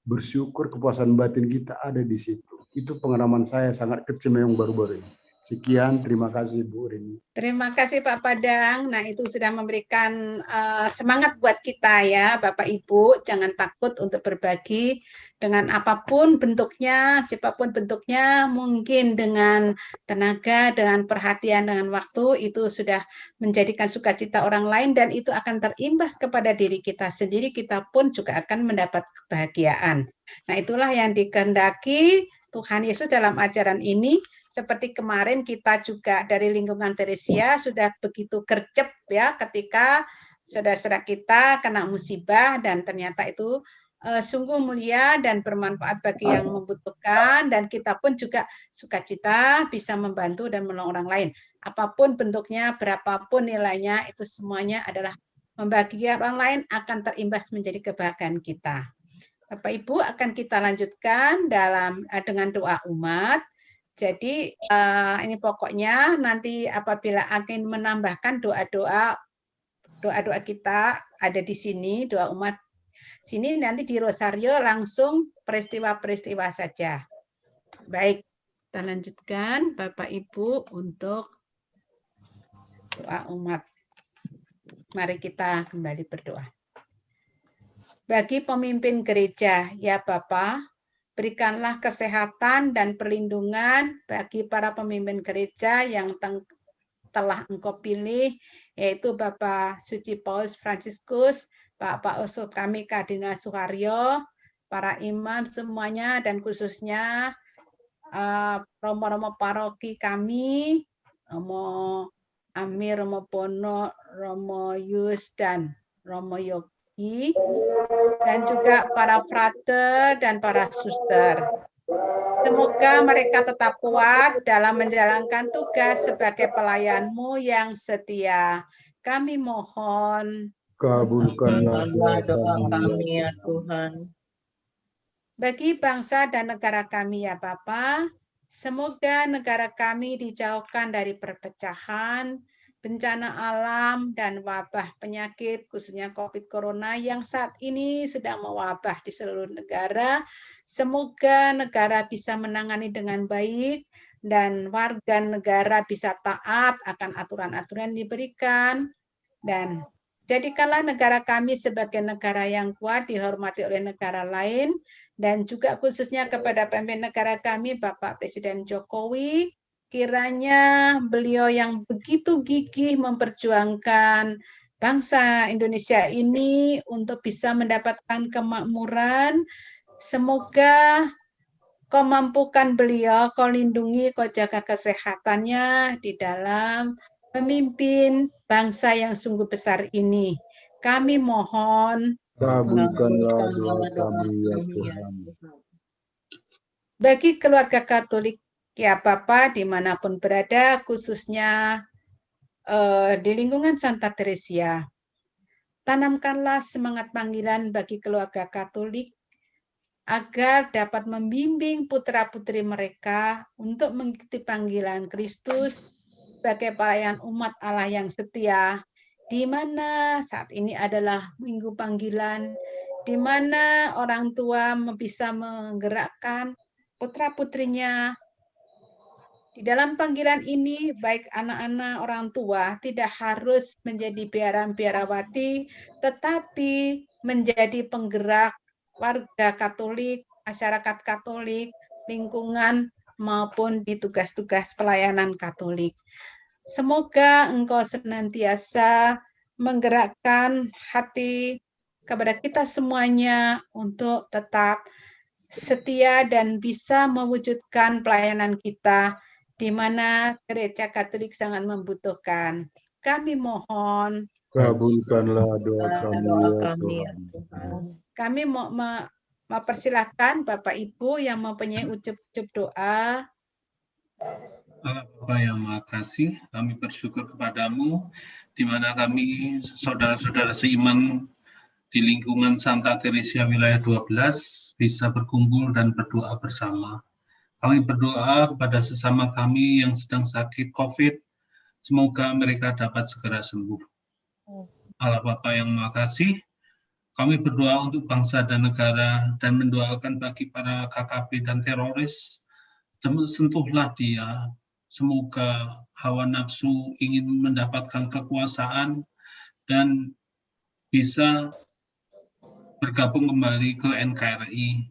bersyukur, kepuasan batin kita ada di situ. Itu pengalaman saya sangat kecil yang baru-baru ini. Sekian, terima kasih Bu Rini. Terima kasih Pak Padang. Nah, itu sudah memberikan semangat buat kita ya, Bapak Ibu. Jangan takut untuk berbagi dengan apapun bentuknya, siapapun bentuknya, mungkin dengan tenaga, dengan perhatian, dengan waktu, itu sudah menjadikan sukacita orang lain, dan itu akan terimbas kepada diri kita sendiri, kita pun juga akan mendapat kebahagiaan. Nah, itulah yang dikehendaki Tuhan Yesus dalam ajaran ini. Seperti kemarin kita juga dari lingkungan Teresia sudah begitu gercep ya ketika saudara-saudara kita kena musibah, dan ternyata itu sungguh mulia dan bermanfaat bagi yang membutuhkan, dan kita pun juga sukacita bisa membantu dan menolong orang lain. Apapun bentuknya, berapapun nilainya, itu semuanya adalah membagikan orang lain akan terimbas menjadi kebahagiaan kita. Bapak Ibu, akan kita lanjutkan dengan doa umat. Jadi ini pokoknya nanti apabila akan menambahkan doa-doa kita ada di sini, doa umat sini, nanti di rosario langsung peristiwa-peristiwa saja. Baik, kita lanjutkan Bapak Ibu untuk doa umat. Mari kita kembali berdoa. Bagi pemimpin gereja, ya Bapak, berikanlah kesehatan dan perlindungan bagi para pemimpin gereja yang telah Engkau pilih, yaitu Bapak Suci Paus Fransiskus, Bapak Uskup kami Kardinal Suharyo, para imam semuanya, dan khususnya romo-romo paroki kami, Romo Amir, Romo Bono, Romo Yus, dan Romo Yogi, dan juga para frater dan para suster. Semoga mereka tetap kuat dalam menjalankan tugas sebagai pelayan-Mu yang setia. Kami mohon, kabulkanlah doa kami ya Tuhan. bagi bangsa dan negara kami ya Bapa, semoga negara kami dijauhkan dari perpecahan, bencana alam, dan wabah penyakit, khususnya COVID Corona yang saat ini sedang mewabah di seluruh negara. Semoga negara bisa menangani dengan baik, dan warga negara bisa taat akan aturan-aturan yang diberikan, dan jadikanlah negara kami sebagai negara yang kuat, dihormati oleh negara lain, dan juga khususnya kepada pemimpin negara kami, Bapak Presiden Jokowi, kiranya beliau yang begitu gigih memperjuangkan bangsa Indonesia ini untuk bisa mendapatkan kemakmuran, semoga Kau mampukan beliau, Kau lindungi, Kau jaga kesehatannya di dalam memimpin bangsa yang sungguh besar ini. Kami mohon, kabulkanlah doa kami ya Tuhan. Bagi keluarga Katolik ya Bapak dimanapun berada, khususnya di lingkungan Santa Teresia, tanamkanlah semangat panggilan bagi keluarga Katolik agar dapat membimbing putra-putri mereka untuk mengikuti panggilan Kristus sebagai pelayan umat Allah yang setia, di mana saat ini adalah minggu panggilan, di mana orang tua bisa menggerakkan putra-putrinya. Di dalam panggilan ini, baik anak-anak orang tua tidak harus menjadi biarawati, tetapi menjadi penggerak warga Katolik, masyarakat Katolik, lingkungan, maupun di tugas-tugas pelayanan Katolik. Semoga Engkau senantiasa menggerakkan hati kepada kita semuanya untuk tetap setia dan bisa mewujudkan pelayanan kita di mana Gereja Katolik sangat membutuhkan. Kami mohon, Kabulkanlah doa kami, Doa ya kami ya Tuhan. Tuhan. kami mau mempersilahkan Bapak Ibu yang mempunyai ucup-ucup doa. Allah Bapa yang Maha Kasih, kami bersyukur kepadamu, di mana kami, saudara-saudara seiman di lingkungan Santa Teresia wilayah 12, bisa berkumpul dan berdoa bersama. Kami berdoa kepada sesama kami yang sedang sakit COVID, semoga mereka dapat segera sembuh. Allah Bapa yang Maha Kasih, kami berdoa untuk bangsa dan negara dan mendoakan bagi para KKP dan teroris, sentuhlah dia. Semoga hawa nafsu ingin mendapatkan kekuasaan dan bisa bergabung kembali ke NKRI,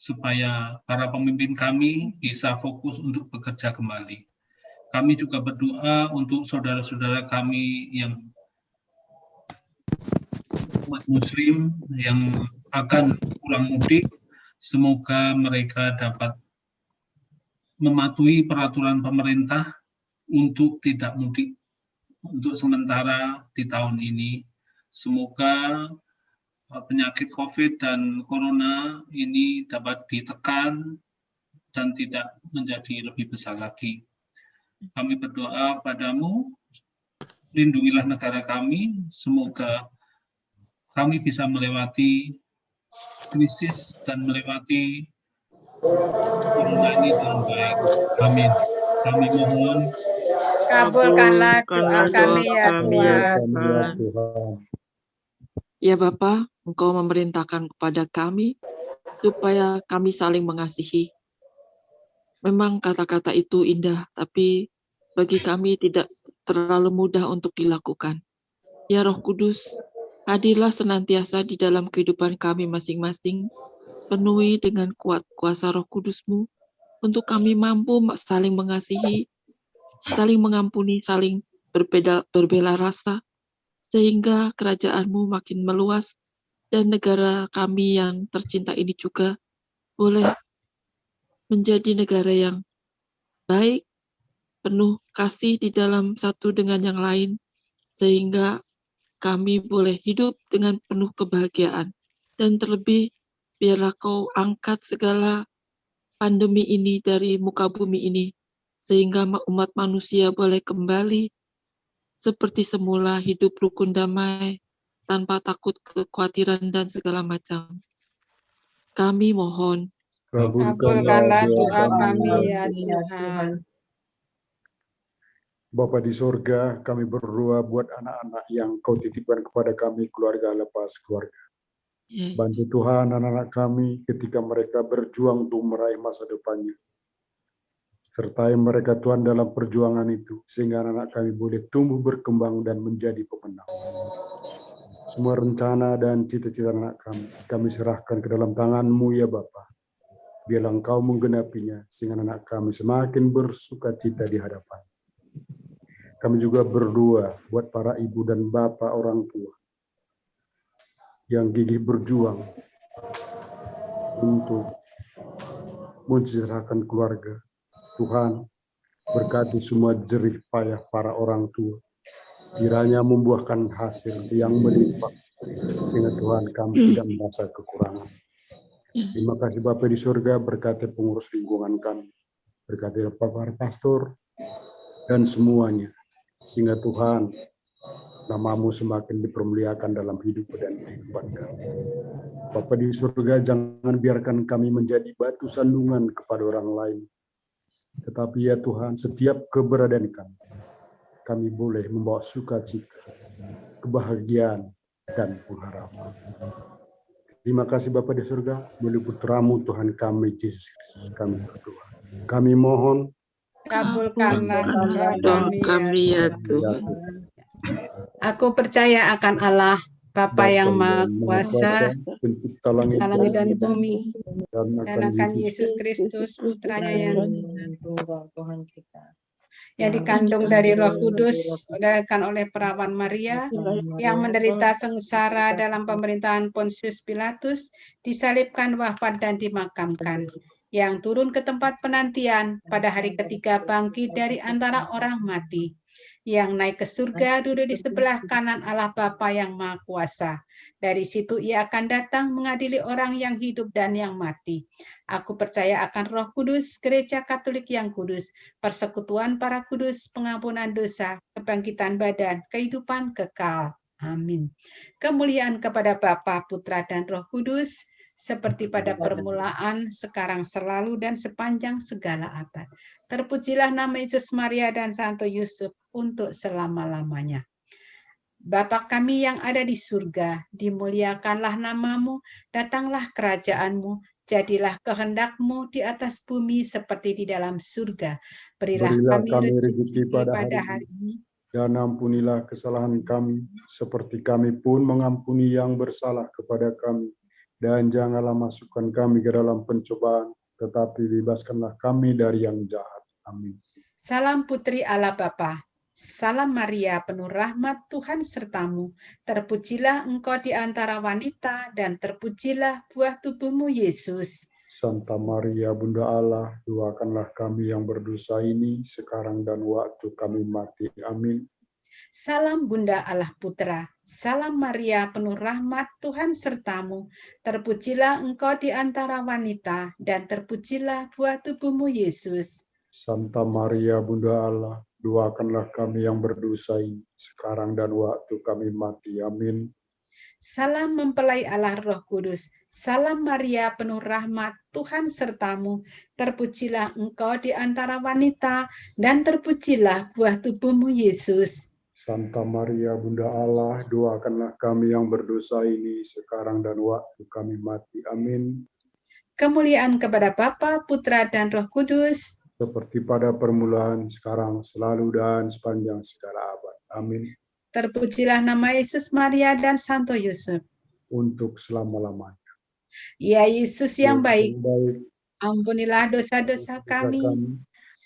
supaya para pemimpin kami bisa fokus untuk bekerja kembali. Kami juga berdoa untuk saudara-saudara kami yang umat Muslim yang akan pulang mudik, semoga mereka dapat mematuhi peraturan pemerintah untuk tidak mudik untuk sementara di tahun ini. Semoga penyakit COVID dan Corona ini dapat ditekan dan tidak menjadi lebih besar lagi. Kami berdoa padamu, lindungilah negara kami, semoga kami bisa melewati krisis dan melewati Corona ini dengan baik. Amin. Kami mohon, Kabulkanlah doa Kabulkanlah kami doa ya kami, ya Tuhan. Kami, ya Tuhan. Ya Bapa, Engkau memerintahkan kepada kami supaya kami saling mengasihi. Memang kata-kata itu indah, tapi bagi kami tidak terlalu mudah untuk dilakukan. Ya Roh Kudus, hadirlah senantiasa di dalam kehidupan kami masing-masing, penuhi dengan kuat kuasa Roh Kudus-Mu, untuk kami mampu saling mengasihi, saling mengampuni, saling berbela rasa, sehingga kerajaan-Mu makin meluas, dan negara kami yang tercinta ini juga boleh menjadi negara yang baik, penuh kasih di dalam satu dengan yang lain, sehingga kami boleh hidup dengan penuh kebahagiaan. Dan terlebih, biarlah Kau angkat segala pandemi ini dari muka bumi ini, sehingga umat manusia boleh kembali seperti semula, hidup rukun damai, tanpa takut kekhawatiran dan segala macam. Kami mohon, Kabulkanlah doa kami ya Ya Tuhan. Bapa di sorga, kami berdoa buat anak-anak yang Kau titipkan kepada kami, keluarga lepas keluarga. ya, Bantu Tuhan anak-anak kami ketika mereka berjuang untuk meraih masa depannya. Sertai mereka Tuhan dalam perjuangan itu, sehingga anak-anak kami boleh tumbuh berkembang dan menjadi pemenang. Semua rencana dan cita-cita anak kami serahkan ke dalam tangan-Mu ya Bapa. Biarlah Engkau menggenapinya, sehingga anak kami semakin bersuka cita di hadapan. Kami juga berdoa buat para ibu dan bapak orang tua yang gigih berjuang untuk mensejahterakan keluarga. Tuhan, berkati semua jerih payah para orang tua. Kiranya membuahkan hasil yang melimpah, sehingga Tuhan kami tidak merasa kekurangan. Terima kasih Bapa di surga, berkati pengurus lingkungan kami, berkati para pastor, dan semuanya. Sehingga Tuhan, nama-Mu semakin dipermuliakan dalam hidup dan kehidupan kami. Bapa di surga, jangan biarkan kami menjadi batu sandungan kepada orang lain. Tetapi ya Tuhan, setiap keberadaan kami boleh membawa sukacita, kebahagiaan, dan pengharapan. Terima kasih Bapa di surga, melalui putra-Mu Tuhan kami, Yesus Kristus, kami berdoa. Kami mohon, Kabulkanlah doa doa kami kami ya ya Tuhan. Tuhan. Aku percaya akan Allah, Bapa yang Maha Kuasa, pencipta langit dan bumi, dan dan akan Yesus Kristus, putranya yang Tuhan kita. yang dikandung dari Roh Kudus, dilahirkan oleh perawan Maria, yang menderita sengsara dalam pemerintahan Pontius Pilatus, disalibkan, wafat, dan dimakamkan, yang turun ke tempat penantian, pada hari ketiga bangkit dari antara orang mati, yang naik ke surga, duduk di sebelah kanan Allah Bapa yang Maha Kuasa. Dari situ ia akan datang mengadili orang yang hidup dan yang mati. Aku percaya akan Roh Kudus, Gereja Katolik yang kudus, persekutuan para kudus, pengampunan dosa, kebangkitan badan, kehidupan kekal. Amin. Kemuliaan kepada Bapa, Putra, dan Roh Kudus, seperti pada permulaan, sekarang, selalu, dan sepanjang segala abad. Terpujilah nama Yesus, Maria, dan Santo Yusuf untuk selama-lamanya. Bapa kami yang ada di surga, dimuliakanlah nama-Mu, datanglah kerajaan-Mu, jadilah kehendak-Mu di atas bumi seperti di dalam surga. Berilah kami rezeki pada hari ini, dan ampunilah kesalahan kami, seperti kami pun mengampuni yang bersalah kepada kami. Dan janganlah masukkan kami ke dalam pencobaan, tetapi bebaskanlah kami dari yang jahat. Amin. Salam Putri Allah Bapa. Salam Maria, penuh rahmat, Tuhan sertamu. Terpujilah engkau di antara wanita, dan terpujilah buah tubuhmu, Yesus. Santa Maria, Bunda Allah, doakanlah kami yang berdosa ini, sekarang dan waktu kami mati. Amin. Salam Bunda Allah Putra. Salam Maria, penuh rahmat, Tuhan sertamu. Terpujilah engkau di antara wanita, dan terpujilah buah tubuhmu, Yesus. Santa Maria, Bunda Allah, doakanlah kami yang berdosa ini, sekarang dan waktu kami mati. Amin. Salam mempelai Allah Roh Kudus. Salam Maria, penuh rahmat, Tuhan sertamu. Terpujilah engkau di antara wanita, dan terpujilah buah tubuhmu, Yesus. Santa Maria, Bunda Allah, doakanlah kami yang berdosa ini, sekarang dan waktu kami mati. Amin. Kemuliaan kepada Bapa, Putra, dan Roh Kudus, seperti pada permulaan, sekarang, selalu, dan sepanjang segala abad. Amin. Terpujilah nama Yesus, Maria, dan Santo Yusuf, untuk selama-lamanya. Ya Yesus yang baik, ampunilah dosa-dosa kami,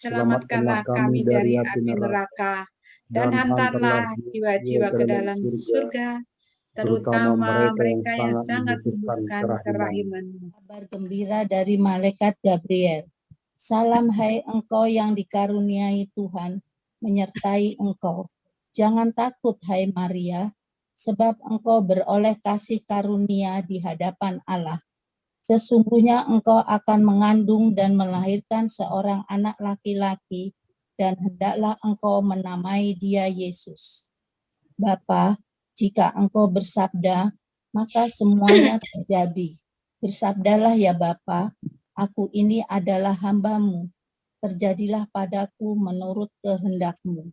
selamatkanlah kami dari api neraka, dan hantarlah jiwa-jiwa ke dalam surga, terutama mereka yang sangat membutuhkan kerahiman-Mu. Kabar gembira dari malaikat Gabriel. Salam hai engkau yang dikaruniai Tuhan, menyertai engkau. Jangan takut hai Maria, sebab engkau beroleh kasih karunia di hadapan Allah. Sesungguhnya engkau akan mengandung dan melahirkan seorang anak laki-laki, dan hendaklah engkau menamai dia Yesus. Bapa, jika engkau bersabda, maka semuanya terjadi. Bersabdalah ya Bapa, aku ini adalah hamba-Mu, terjadilah padaku menurut kehendak-Mu.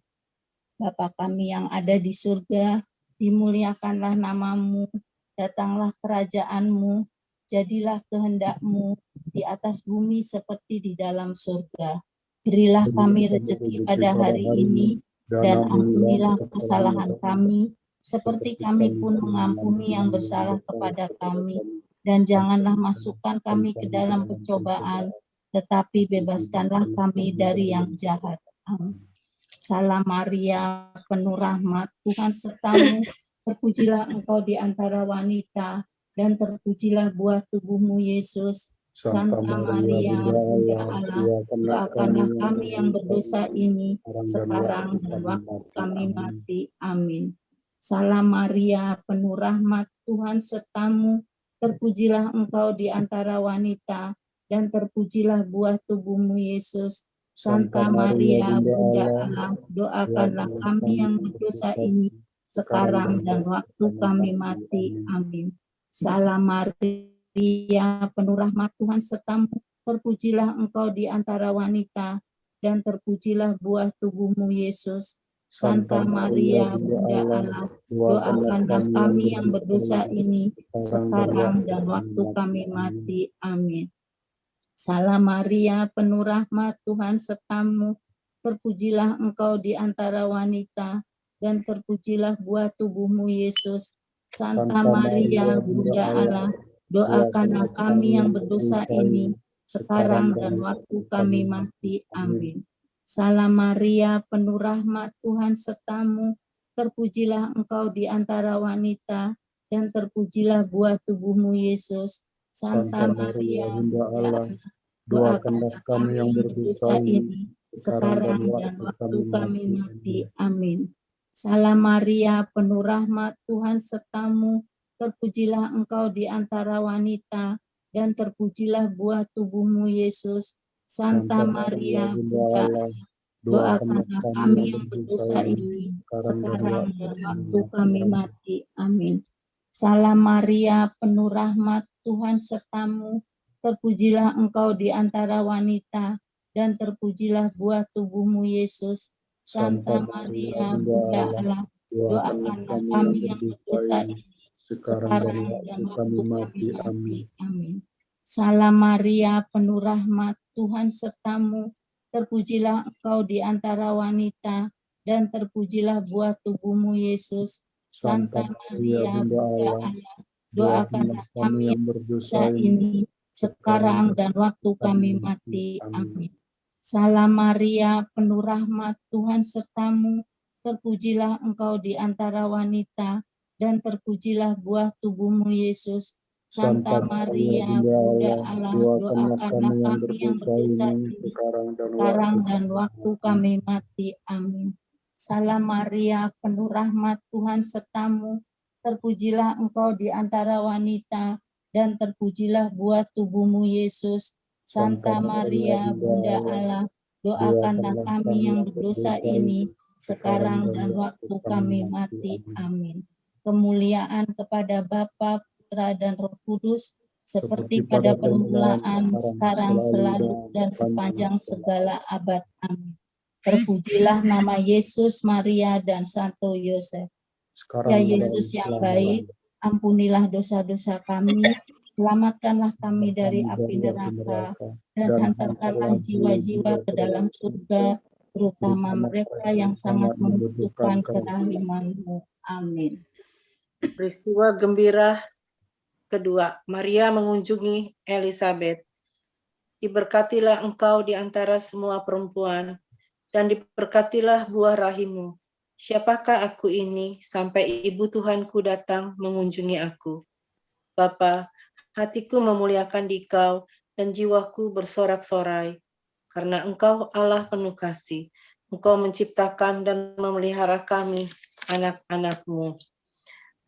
Bapa kami yang ada di surga, dimuliakanlah nama-Mu, datanglah kerajaan-Mu, jadilah kehendak-Mu di atas bumi seperti di dalam surga. Berilah kami rezeki pada hari ini, dan ampunilah kesalahan kami, seperti kami pun mengampuni yang bersalah kepada kami. Dan janganlah masukkan kami ke dalam pencobaan, tetapi bebaskanlah kami dari yang jahat. Amin. Salam Maria, penuh rahmat, Tuhan sertamu, terpujilah engkau di antara wanita, dan terpujilah buah tubuhmu Yesus. Santa Maria, Bunda Allah, doakanlah kami yang berdosa ini, sekarang dan waktu kami mati. Amin. Salam Maria, penuh rahmat, Tuhan sertamu, terpujilah engkau di antara wanita, dan terpujilah buah tubuhmu, Yesus. Santa Maria, Bunda Allah, doakanlah kami yang berdosa ini, sekarang dan waktu kami mati. Amin. Salam Maria, penuh rahmat Tuhan sertamu, terpujilah engkau di antara wanita, dan terpujilah buah tubuhmu, Yesus. Santa Maria, Bunda Allah, doakanlah kami yang berdosa ini, sekarang dan waktu kami mati. Amin. Salam Maria, penuh rahmat Tuhan sertamu, terpujilah engkau di antara wanita, dan terpujilah buah tubuhmu, Yesus. Santa Maria, Bunda Allah, doakanlah kami yang berdosa ini, sekarang dan waktu kami mati. Amin. Salam Maria, penuh rahmat Tuhan sertamu, terpujilah engkau di antara wanita, dan terpujilah buah tubuhmu, Yesus. Santa Maria, Bunda Allah, doakanlah kami yang berdosa ini, sekarang dan waktu kami mati. Amin. Salam Maria, penuh rahmat Tuhan sertamu, terpujilah engkau di antara wanita, dan terpujilah buah tubuhmu, Yesus. Santa Maria, Bunda Allah, doakanlah kami yang berdosa ini, sekarang dan waktu kami mati. Amin. Salam Maria, penuh rahmat Tuhan sertamu, terpujilah engkau di antara wanita, dan terpujilah buah tubuhmu, Yesus. Santa Maria, Bunda Allah, doakanlah kami yang berdosa ini, sekarang dan waktu kami mati. Amin. Salam Maria, penuh rahmat Tuhan sertamu, terpujilah engkau di antara wanita, dan terpujilah buah tubuhmu, Yesus. Santa Maria, Bunda Allah, doakanlah kami yang berdosa ini, sekarang dan waktu kami mati. Amin. Salam Maria, penuh rahmat Tuhan sertamu, terpujilah engkau di antara wanita, dan terpujilah buah tubuhmu, Yesus. Santa Maria, Bunda Allah, doakanlah kami yang berdosa ini, sekarang dan waktu kami mati. Amin. Salam Maria, penuh rahmat Tuhan sertamu, terpujilah engkau di antara wanita, dan terpujilah buah tubuhmu, Yesus. Santa Maria, Bunda Allah, doakanlah kami yang berdosa ini, sekarang dan waktu kami mati. Amin. Kemuliaan kepada Bapa, Putra, dan Roh Kudus, seperti pada permulaan, sekarang, selalu, dan sepanjang segala abad. Amin. Terpujilah nama Yesus, Maria, dan Santo Yosef. Ya Yesus yang baik, ampunilah dosa-dosa kami, selamatkanlah kami dari api neraka, dan hantarkanlah jiwa-jiwa ke dalam surga, terutama mereka yang sangat membutuhkan kerahiman-Mu. Amin. Peristiwa gembira kedua, Maria mengunjungi Elisabet. Diberkatilah engkau di antara semua perempuan, dan diberkatilah buah rahimmu. Siapakah aku ini sampai ibu Tuhanku datang mengunjungi aku? Bapa, hatiku memuliakan Dikau dan jiwaku bersorak-sorai, karena Engkau Allah penuh kasih. Engkau menciptakan dan memelihara kami, anak-anak-Mu.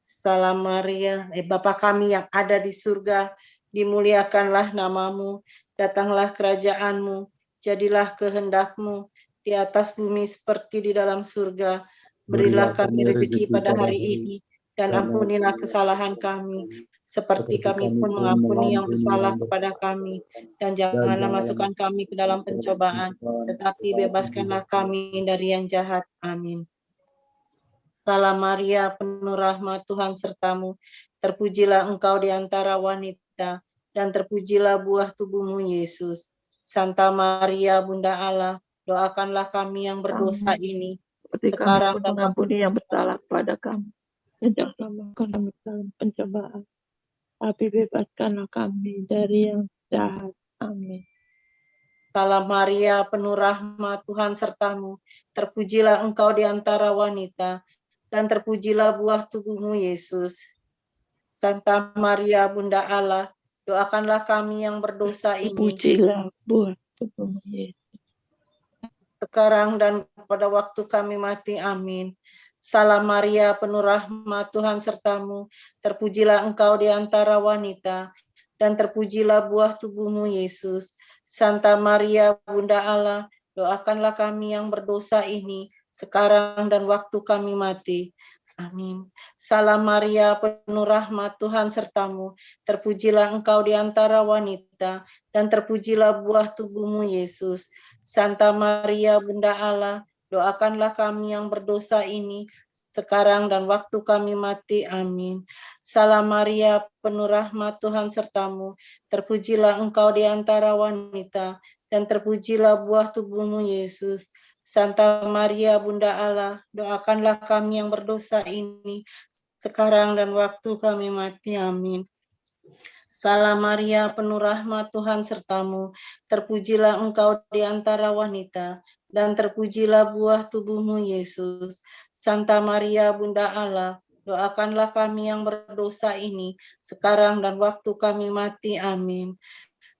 Salam Maria, Bapa kami yang ada di surga, dimuliakanlah nama-Mu, datanglah kerajaan-Mu, jadilah kehendak-Mu di atas bumi seperti di dalam surga. Berilah kami rezeki pada hari ini, dan ampunilah kesalahan kami, seperti kami pun mengampuni yang bersalah kepada kami. Dan janganlah masukkan kami ke dalam pencobaan, tetapi bebaskanlah kami dari yang jahat. Amin. Salam Maria, penuh rahmat Tuhan sertamu, terpujilah engkau di antara wanita, dan terpujilah buah tubuhmu, Yesus. Santa Maria, Bunda Allah, doakanlah kami yang berdosa ini, sekarang dan mengampuni yang bersalah kepada kami, dan jangan masukkan kami ke dalam pencobaan, tapi bebaskanlah kami dari yang jahat. Amin. Salam Maria, penuh rahmat Tuhan sertamu, terpujilah engkau di antara wanita, dan terpujilah buah tubuhmu, Yesus. Santa Maria, Bunda Allah, doakanlah kami yang berdosa ini, Terpujilah buah tubuhmu, Yesus. sekarang dan pada waktu kami mati. Amin. Salam Maria, penuh rahmat, Tuhan sertamu. Terpujilah engkau di antara wanita, dan terpujilah buah tubuhmu, Yesus. Santa Maria, Bunda Allah, doakanlah kami yang berdosa ini, sekarang dan waktu kami mati. Amin. Salam Maria, penuh rahmat, Tuhan sertamu. Terpujilah engkau di antara wanita, dan terpujilah buah tubuhmu, Yesus. Santa Maria, Bunda Allah, doakanlah kami yang berdosa ini, sekarang dan waktu kami mati. Amin. Salam Maria, penuh rahmat, Tuhan sertamu. Terpujilah engkau di antara wanita, dan terpujilah buah tubuhmu, Yesus. Santa Maria, Bunda Allah, doakanlah kami yang berdosa ini, sekarang dan waktu kami mati. Amin. Salam Maria, penuh rahmat, Tuhan sertamu. Terpujilah engkau di antara wanita, dan terpujilah buah tubuhmu, Yesus. Santa Maria, Bunda Allah, doakanlah kami yang berdosa ini, sekarang dan waktu kami mati. Amin.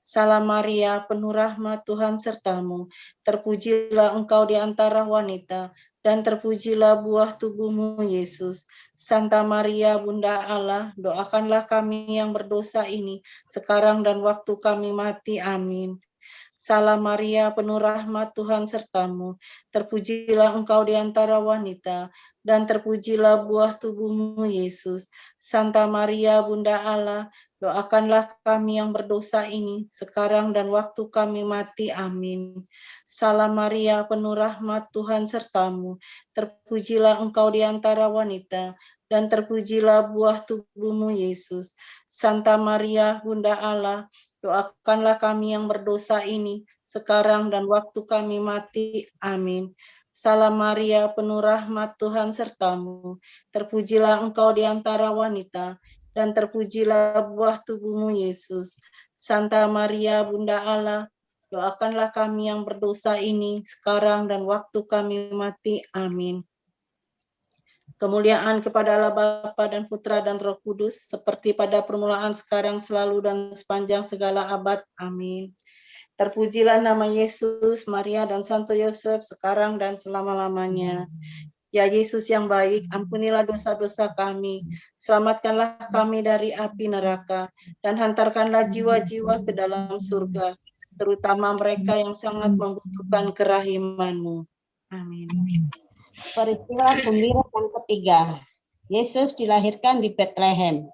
Salam Maria, penuh rahmat, Tuhan sertamu. Terpujilah engkau di antara wanita, dan terpujilah buah tubuhmu, Yesus. Santa Maria, Bunda Allah, doakanlah kami yang berdosa ini, sekarang dan waktu kami mati. Amin. Salam Maria, penuh rahmat, Tuhan sertamu. Terpujilah engkau di antara wanita, dan terpujilah buah tubuhmu, Yesus. Santa Maria, Bunda Allah, doakanlah kami yang berdosa ini, sekarang dan waktu kami mati. Amin. Salam Maria, penuh rahmat, Tuhan sertamu. Terpujilah engkau di antara wanita, dan terpujilah buah tubuhmu, Yesus. Santa Maria, Bunda Allah, doakanlah kami yang berdosa ini, sekarang dan waktu kami mati. Amin. Salam Maria, penuh rahmat, Tuhan sertamu. Terpujilah engkau di antara wanita, dan terpujilah buah tubuhmu, Yesus. Santa Maria, Bunda Allah, doakanlah kami yang berdosa ini, sekarang dan waktu kami mati. Amin. Kemuliaan kepada Allah Bapa dan Putra dan Roh Kudus, seperti pada permulaan, sekarang, selalu, dan sepanjang segala abad. Amin. Terpujilah nama Yesus, Maria, dan Santo Yosef, sekarang dan selama-lamanya. Ya Yesus yang baik, ampunilah dosa-dosa kami, selamatkanlah kami dari api neraka, dan hantarkanlah jiwa-jiwa ke dalam surga, terutama mereka yang sangat membutuhkan kerahiman-Mu. Amin. Peristiwa gembira yang ketiga, Yesus dilahirkan di Betlehem.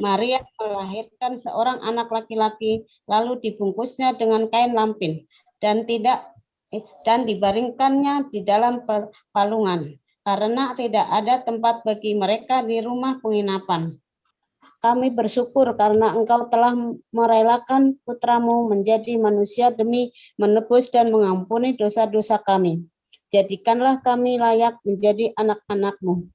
Maria melahirkan seorang anak laki-laki, lalu dibungkusnya dengan kain lampin dan dibaringkannya di dalam palungan, karena tidak ada tempat bagi mereka di rumah penginapan. Kami bersyukur karena Engkau telah merelakan putramu menjadi manusia demi menebus dan mengampuni dosa-dosa kami. Jadikanlah kami layak menjadi anak-anak-Mu.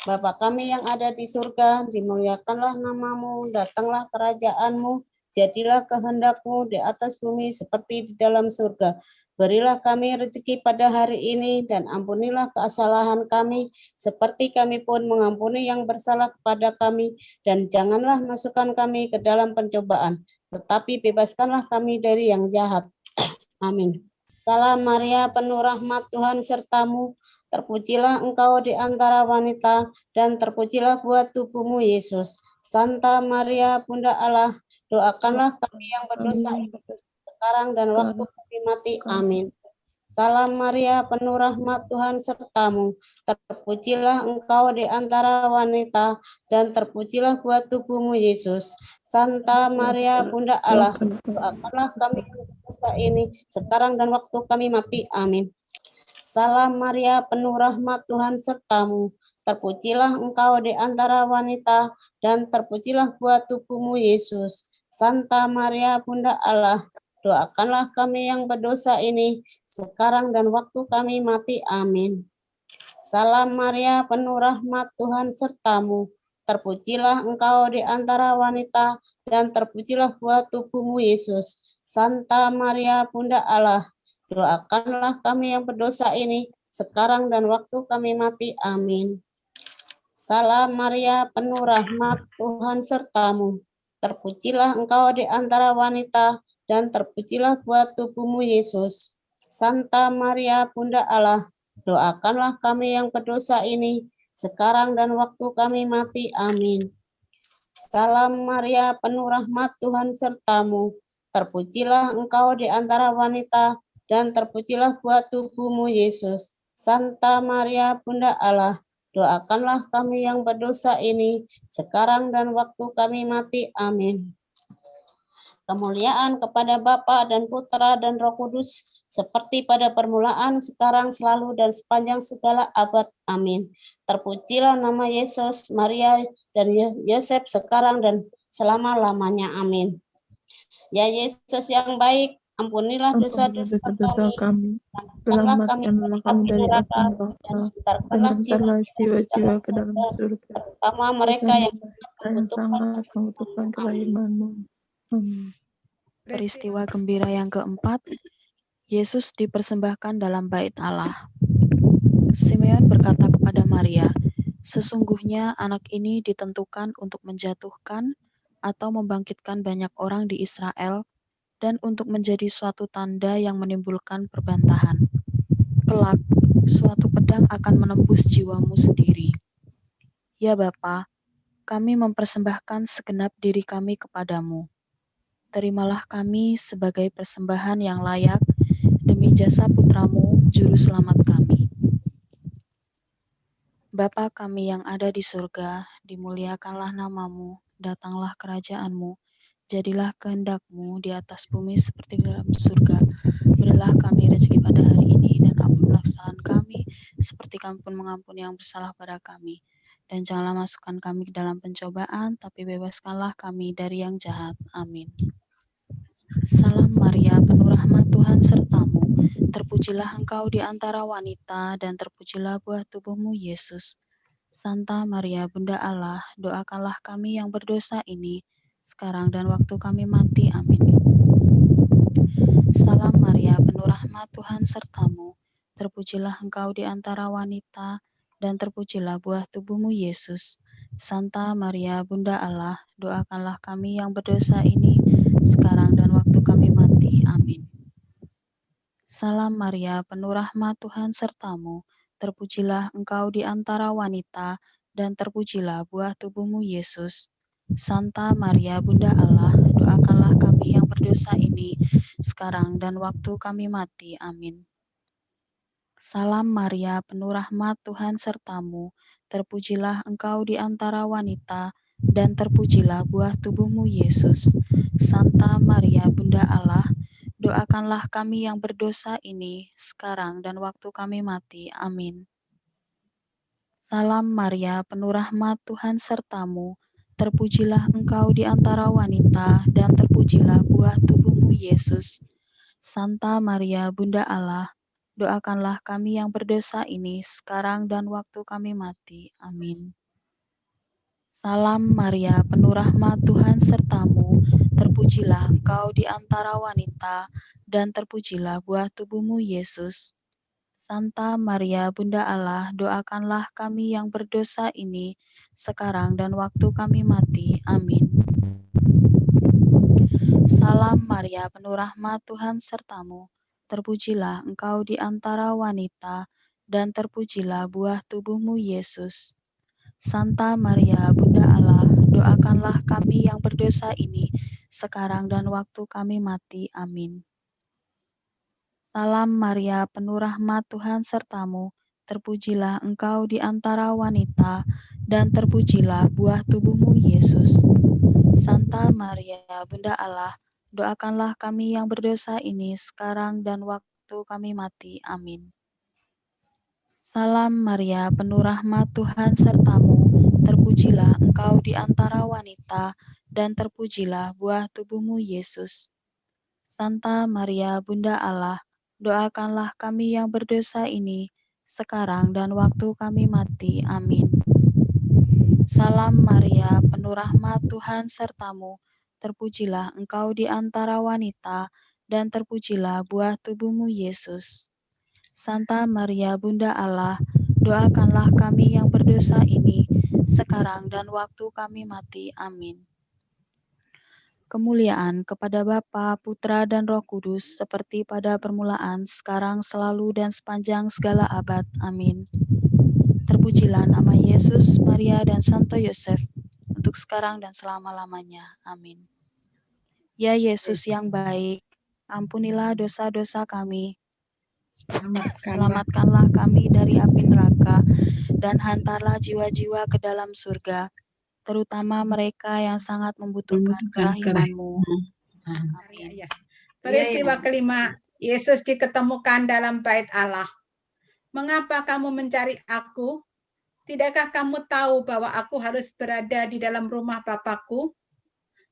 Bapa kami yang ada di surga, dimuliakanlah nama-Mu, datanglah kerajaan-Mu, jadilah kehendak-Mu di atas bumi seperti di dalam surga. Berilah kami rezeki pada hari ini, dan ampunilah kesalahan kami, seperti kami pun mengampuni yang bersalah kepada kami, dan janganlah masukkan kami ke dalam pencobaan, tetapi bebaskanlah kami dari yang jahat. Amin. Salam Maria, penuh rahmat, Tuhan sertamu. Terpujilah engkau di antara wanita, dan terpujilah buah tubuhmu, Yesus. Santa Maria, Bunda Allah, doakanlah kami yang berdosa ini, sekarang dan waktu kami mati. Amin. Salam Maria, penuh rahmat, Tuhan sertamu. Terpujilah engkau di antara wanita, dan terpujilah buah tubuhmu, Yesus. Santa Maria, Bunda Allah, doakanlah kami yang berdosa ini, sekarang dan waktu kami mati. Amin. Salam Maria, penuh rahmat, Tuhan sertamu. Terpujilah engkau di antara wanita, dan terpujilah buah tubuhmu, Yesus. Santa Maria, Bunda Allah, doakanlah kami yang berdosa ini, sekarang dan waktu kami mati. Amin. Salam Maria, penuh rahmat, Tuhan sertamu. Terpujilah engkau di antara wanita, dan terpujilah buah tubuhmu, Yesus. Santa Maria, Bunda Allah, doakanlah kami yang berdosa ini, sekarang dan waktu kami mati. Amin. Salam Maria, penuh rahmat, Tuhan sertamu. Terpujilah engkau di antara wanita, dan terpujilah buah tubuhmu, Yesus. Santa Maria, Bunda Allah, doakanlah kami yang berdosa ini, sekarang dan waktu kami mati. Amin. Salam Maria, penuh rahmat, Tuhan sertamu. Terpujilah engkau di antara wanita, dan terpujilah buah tubuhmu, Yesus. Santa Maria, Bunda Allah, doakanlah kami yang berdosa ini, sekarang dan waktu kami mati. Amin. Kemuliaan kepada Bapa dan Putra dan Roh Kudus, seperti pada permulaan, sekarang, selalu, dan sepanjang segala abad. Amin. Terpujilah nama Yesus, Maria, dan Yosef sekarang dan selama-lamanya. Amin. Ya Yesus yang baik, ampunilah dosa-dosa kami, selamatkanlah kami dari api neraka, dan hantarkanlah jiwa-jiwa ke dalam surga, terutama mereka yang sangat membutuhkan kerahiman-Mu. Peristiwa gembira yang keempat, Yesus dipersembahkan dalam bait Allah. Simeon berkata kepada Maria, "Sesungguhnya anak ini ditentukan untuk menjatuhkan atau membangkitkan banyak orang di Israel dan untuk menjadi suatu tanda yang menimbulkan perbantahan. Kelak, suatu pedang akan menembus jiwamu sendiri. Ya Bapa, kami mempersembahkan segenap diri kami kepadamu. Terimalah kami sebagai persembahan yang layak demi jasa putramu, Juru Selamat kami. Bapa kami yang ada di surga, dimuliakanlah namamu, datanglah kerajaanmu, jadilah kehendak-Mu di atas bumi seperti di dalam surga. Berilah kami rezeki pada hari ini, dan ampunilah kesalahan kami, seperti kami pun mengampuni yang bersalah pada kami. Dan janganlah masukkan kami ke dalam pencobaan, tapi bebaskanlah kami dari yang jahat. Amin. Salam Maria, penuh rahmat, Tuhan sertamu. Terpujilah engkau di antara wanita, dan terpujilah buah tubuhmu, Yesus. Santa Maria, Bunda Allah, doakanlah kami yang berdosa ini, sekarang dan waktu kami mati. Amin. Salam Maria, penuh rahmat, Tuhan sertamu. Terpujilah engkau di antara wanita, dan terpujilah buah tubuhmu, Yesus. Santa Maria, Bunda Allah, doakanlah kami yang berdosa ini, sekarang dan waktu kami mati. Amin. Salam Maria, penuh rahmat, Tuhan sertamu. Terpujilah engkau di antara wanita, dan terpujilah buah tubuhmu, Yesus. Santa Maria, Bunda Allah, doakanlah kami yang berdosa ini, sekarang dan waktu kami mati. Amin. Salam Maria, penuh rahmat, Tuhan sertamu. Terpujilah engkau di antara wanita, dan terpujilah buah tubuhmu, Yesus. Santa Maria, Bunda Allah, doakanlah kami yang berdosa ini, sekarang dan waktu kami mati. Amin. Salam Maria, penuh rahmat, Tuhan sertamu. Terpujilah engkau di antara wanita, dan terpujilah buah tubuhmu, Yesus. Santa Maria, Bunda Allah, doakanlah kami yang berdosa ini, sekarang dan waktu kami mati. Amin. Salam Maria, penuh rahmat, Tuhan sertamu. Terpujilah engkau di antara wanita, dan terpujilah buah tubuhmu, Yesus. Santa Maria, Bunda Allah, doakanlah kami yang berdosa ini, sekarang dan waktu kami mati. Amin. Salam Maria, penuh rahmat, Tuhan sertamu. Terpujilah engkau di antara wanita, dan terpujilah buah tubuhmu, Yesus. Santa Maria, Bunda Allah, doakanlah kami yang berdosa ini, sekarang dan waktu kami mati. Amin. Salam Maria, penuh rahmat, Tuhan sertamu. Terpujilah engkau di antara wanita, dan terpujilah buah tubuhmu, Yesus. Santa Maria, Bunda Allah, doakanlah kami yang berdosa ini, sekarang dan waktu kami mati. Amin. Salam Maria, penuh rahmat, Tuhan sertamu. Terpujilah engkau di antara wanita, dan terpujilah buah tubuhmu, Yesus. Santa Maria, Bunda Allah, doakanlah kami yang berdosa ini, sekarang dan waktu kami mati. Amin. Salam Maria, penuh rahmat, Tuhan sertamu. Terpujilah engkau di antara wanita, dan terpujilah buah tubuhmu, Yesus. Santa Maria, Bunda Allah, doakanlah kami yang berdosa ini, sekarang dan waktu kami mati. Amin. kemuliaan kepada Bapa, Putra, dan Roh Kudus, seperti pada permulaan, sekarang, selalu, dan sepanjang segala abad. Amin. Terpujilah nama Yesus, Maria, dan Santo Yosef, untuk sekarang dan selama-lamanya. Amin. Ya Yesus yang baik, ampunilah dosa-dosa kami, selamatkanlah kami dari api neraka, dan hantarlah jiwa-jiwa ke dalam surga, terutama mereka yang sangat membutuhkan kerahiman-Mu. Amin. Peristiwa kelima, Yesus diketemukan dalam bait Allah. Mengapa kamu mencari aku? Tidakkah kamu tahu bahwa aku harus berada di dalam rumah Bapakku?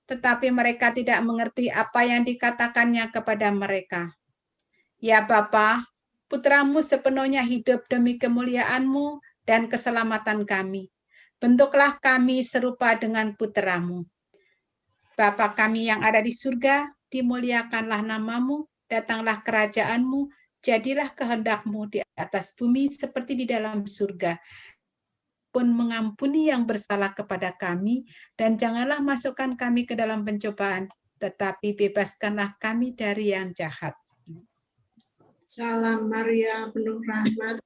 Tetapi mereka tidak mengerti apa yang dikatakannya kepada mereka. Ya Bapa, putramu sepenuhnya hidup demi kemuliaan-Mu dan keselamatan kami. Bentuklah kami serupa dengan putramu. Bapa kami yang ada di surga, dimuliakanlah nama-Mu, datanglah kerajaan-Mu, jadilah kehendak-Mu di atas bumi seperti di dalam surga. Pun mengampuni yang bersalah kepada kami, dan janganlah masukkan kami ke dalam pencobaan, tetapi bebaskanlah kami dari yang jahat. Salam Maria, penuh rahmat,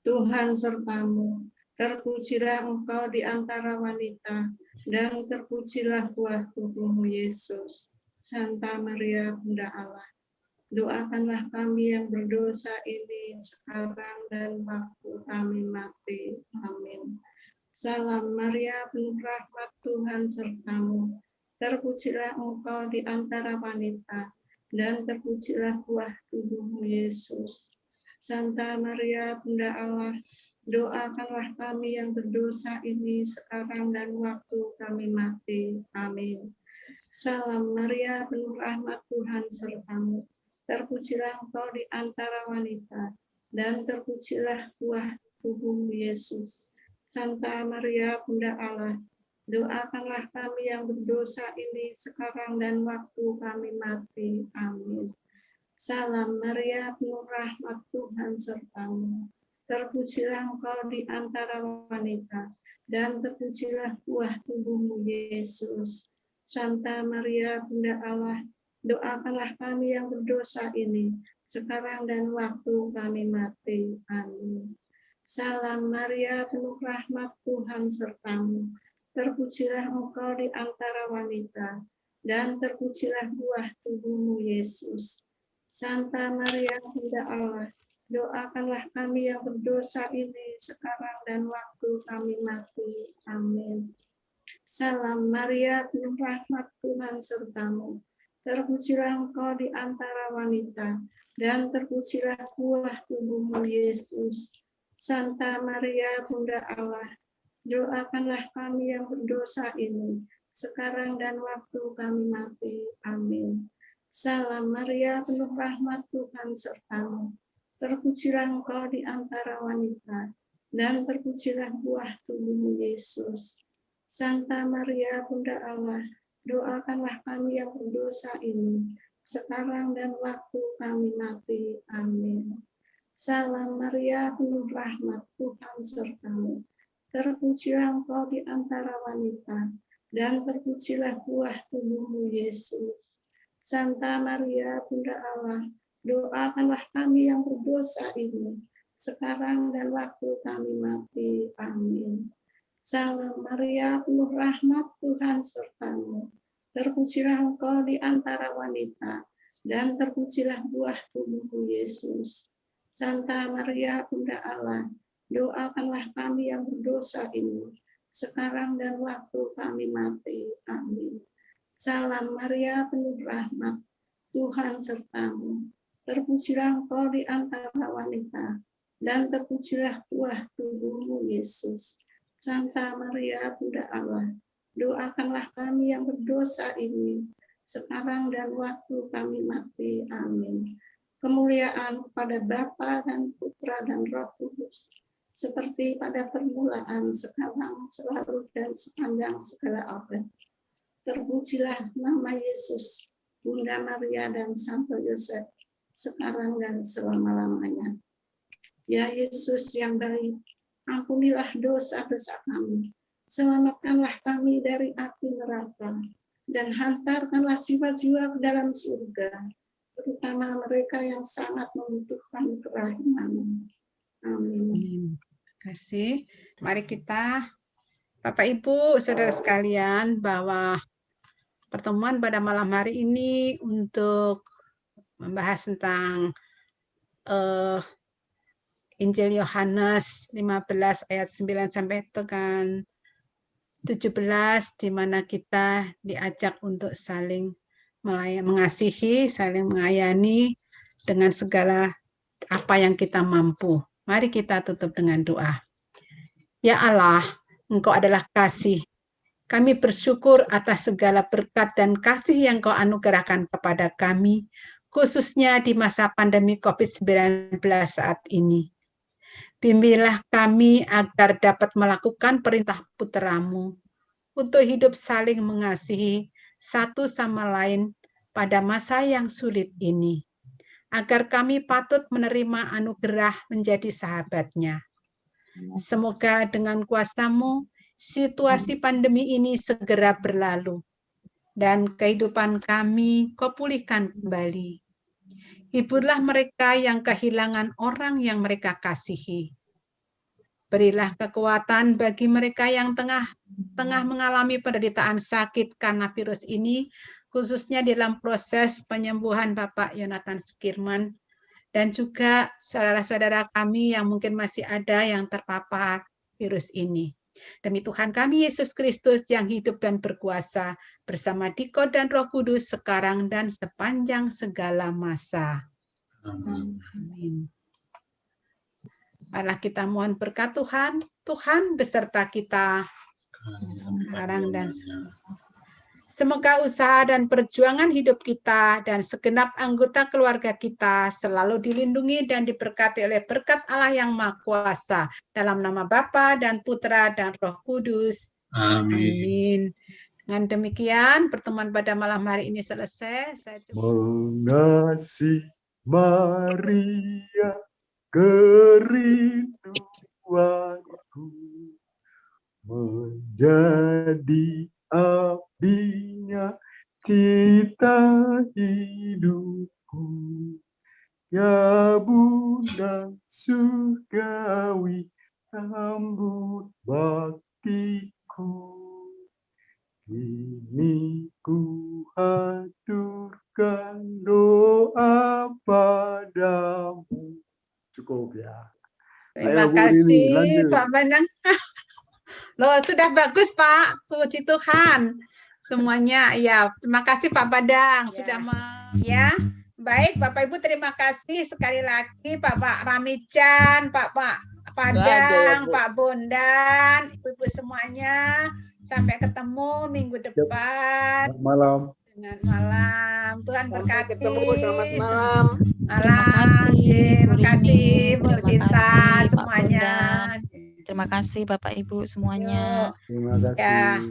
Tuhan sertamu. Terpujilah engkau di antara wanita, dan terpujilah buah tubuhmu Yesus. Santa Maria, Bunda Allah, doakanlah kami yang berdosa ini sekarang dan waktu kami mati. Amin. Salam Maria, penuh rahmat, Tuhan sertamu. Terpujilah engkau di antara wanita, dan terpujilah buah tubuhmu Yesus. Santa Maria, Bunda Allah, doakanlah kami yang berdosa ini sekarang dan waktu kami mati. Amin. Salam Maria, penuh rahmat, Tuhan sertamu. Terpujilah engkau di antara wanita, dan terpujilah buah tubuhmu Yesus. Santa Maria, Bunda Allah, doakanlah kami yang berdosa ini sekarang dan waktu kami mati. Amin. Salam Maria, penuh rahmat, Tuhan sertamu. Terpujilah engkau di antara wanita, dan terpujilah buah tubuhmu Yesus. Santa Maria, Bunda Allah, doakanlah kami yang berdosa ini sekarang dan waktu kami mati. Amin. Salam Maria, penuh rahmat, Tuhan sertamu. Terpujilah engkau di antara wanita, dan terpujilah buah tubuhmu Yesus. Santa Maria, Bunda Allah, doakanlah kami yang berdosa ini sekarang dan waktu kami mati. Amin. Salam Maria, penuh rahmat, Tuhan sertamu. Terpujilah engkau di antara wanita, dan terpujilah buah tubuhmu Yesus. Santa Maria, Bunda Allah, doakanlah kami yang berdosa ini sekarang dan waktu kami mati. Amin. Salam Maria, penuh rahmat, Tuhan sertamu. Terpujilah engkau di antara wanita, dan terpujilah buah tubuhmu Yesus. Santa Maria, Bunda Allah, doakanlah kami yang berdosa ini sekarang dan waktu kami mati. Amin. Salam Maria, penuh rahmat, Tuhan sertamu. Terpujilah engkau di antara wanita, dan terpujilah buah tubuhmu Yesus. Santa Maria, Bunda Allah, doakanlah kami yang berdosa ini sekarang dan waktu kami mati. Amin. Salam Maria, penuh rahmat, Tuhan sertamu. Terpujilah engkau di antara wanita, dan terpujilah buah tubuhmu Yesus. Santa Maria, Bunda Allah, doakanlah kami yang berdosa ini sekarang dan waktu kami mati. Amin. Salam Maria, penuh rahmat, Tuhan sertamu. Terpujilah engkau di antara wanita, dan terpujilah buah tubuhmu Yesus. Santa Maria, Bunda Allah, doakanlah kami yang berdosa ini sekarang dan waktu kami mati. Amin. Kemuliaan pada Bapa dan Putra dan Roh Kudus, seperti pada permulaan, sekarang, selalu, dan sepanjang segala abad. Terpujilah nama Yesus, Bunda Maria dan Santo Yosef, sekarang dan selama-lamanya. Ya Yesus yang baik, ampunilah dosa-dosa kami, selamatkanlah kami dari api neraka, dan hantarkanlah jiwa-jiwa ke dalam surga, terutama mereka yang sangat membutuhkan kerahiman. Amin. Terima kasih. Mari kita, Bapak Ibu, saudara sekalian, bahwa pertemuan pada malam hari ini untuk membahas tentang Injil Yohanes 15 ayat 9 sampai dengan 17, di mana kita diajak untuk saling mengasihi, saling mengayomi dengan segala apa yang kita mampu. Mari kita tutup dengan doa. Ya Allah, Engkau adalah kasih. Kami bersyukur atas segala berkat dan kasih yang Kau anugerahkan kepada kami, khususnya di masa pandemi COVID-19 saat ini. Bimbinglah kami agar dapat melakukan perintah Putra-Mu untuk hidup saling mengasihi satu sama lain pada masa yang sulit ini, agar kami patut menerima anugerah menjadi sahabat-Nya. Semoga dengan kuasa-Mu, situasi pandemi ini segera berlalu, dan kehidupan kami Kau pulihkan kembali. Hiburlah mereka yang kehilangan orang yang mereka kasihi. Berilah kekuatan bagi mereka yang tengah mengalami penderitaan sakit karena virus ini, khususnya dalam proses penyembuhan Bapak Yonatan Sukirman, dan juga saudara-saudara kami yang mungkin masih ada yang terpapar virus ini. Demi Tuhan kami Yesus Kristus yang hidup dan berkuasa, bersama Diko dan Roh Kudus sekarang dan sepanjang segala masa. Amin. Marilah kita mohon berkat Tuhan. Tuhan beserta kita sekarang dan semoga usaha dan perjuangan hidup kita dan segenap anggota keluarga kita selalu dilindungi dan diberkati oleh berkat Allah yang Maha Kuasa. Dalam nama Bapa dan Putra dan Roh Kudus. Amin. Dengan demikian, pertemuan pada malam hari ini selesai. Mengasihi Maria, kerinduanku, menjadi abdinya cita hidupku. Ya Bunda surgawi, sambut baktiku. Kini ku haturkan doa padamu. Cukup ya. Terima kasih Pak Banang. Loh, sudah bagus Pak. Puji Tuhan. Semuanya ya. Terima kasih Pak Badang sudah ya. Baik Bapak Ibu, terima kasih sekali lagi Pak Ramijan, Pak Padang, Pak Bondan, Ibu-ibu semuanya. Sampai ketemu minggu depan. Selamat malam. Dengan malam. Tuhan berkati. Selamat malam. Terima kasih Bu Sinta semuanya. Terima kasih Bapak Ibu semuanya. Terima kasih. Ya.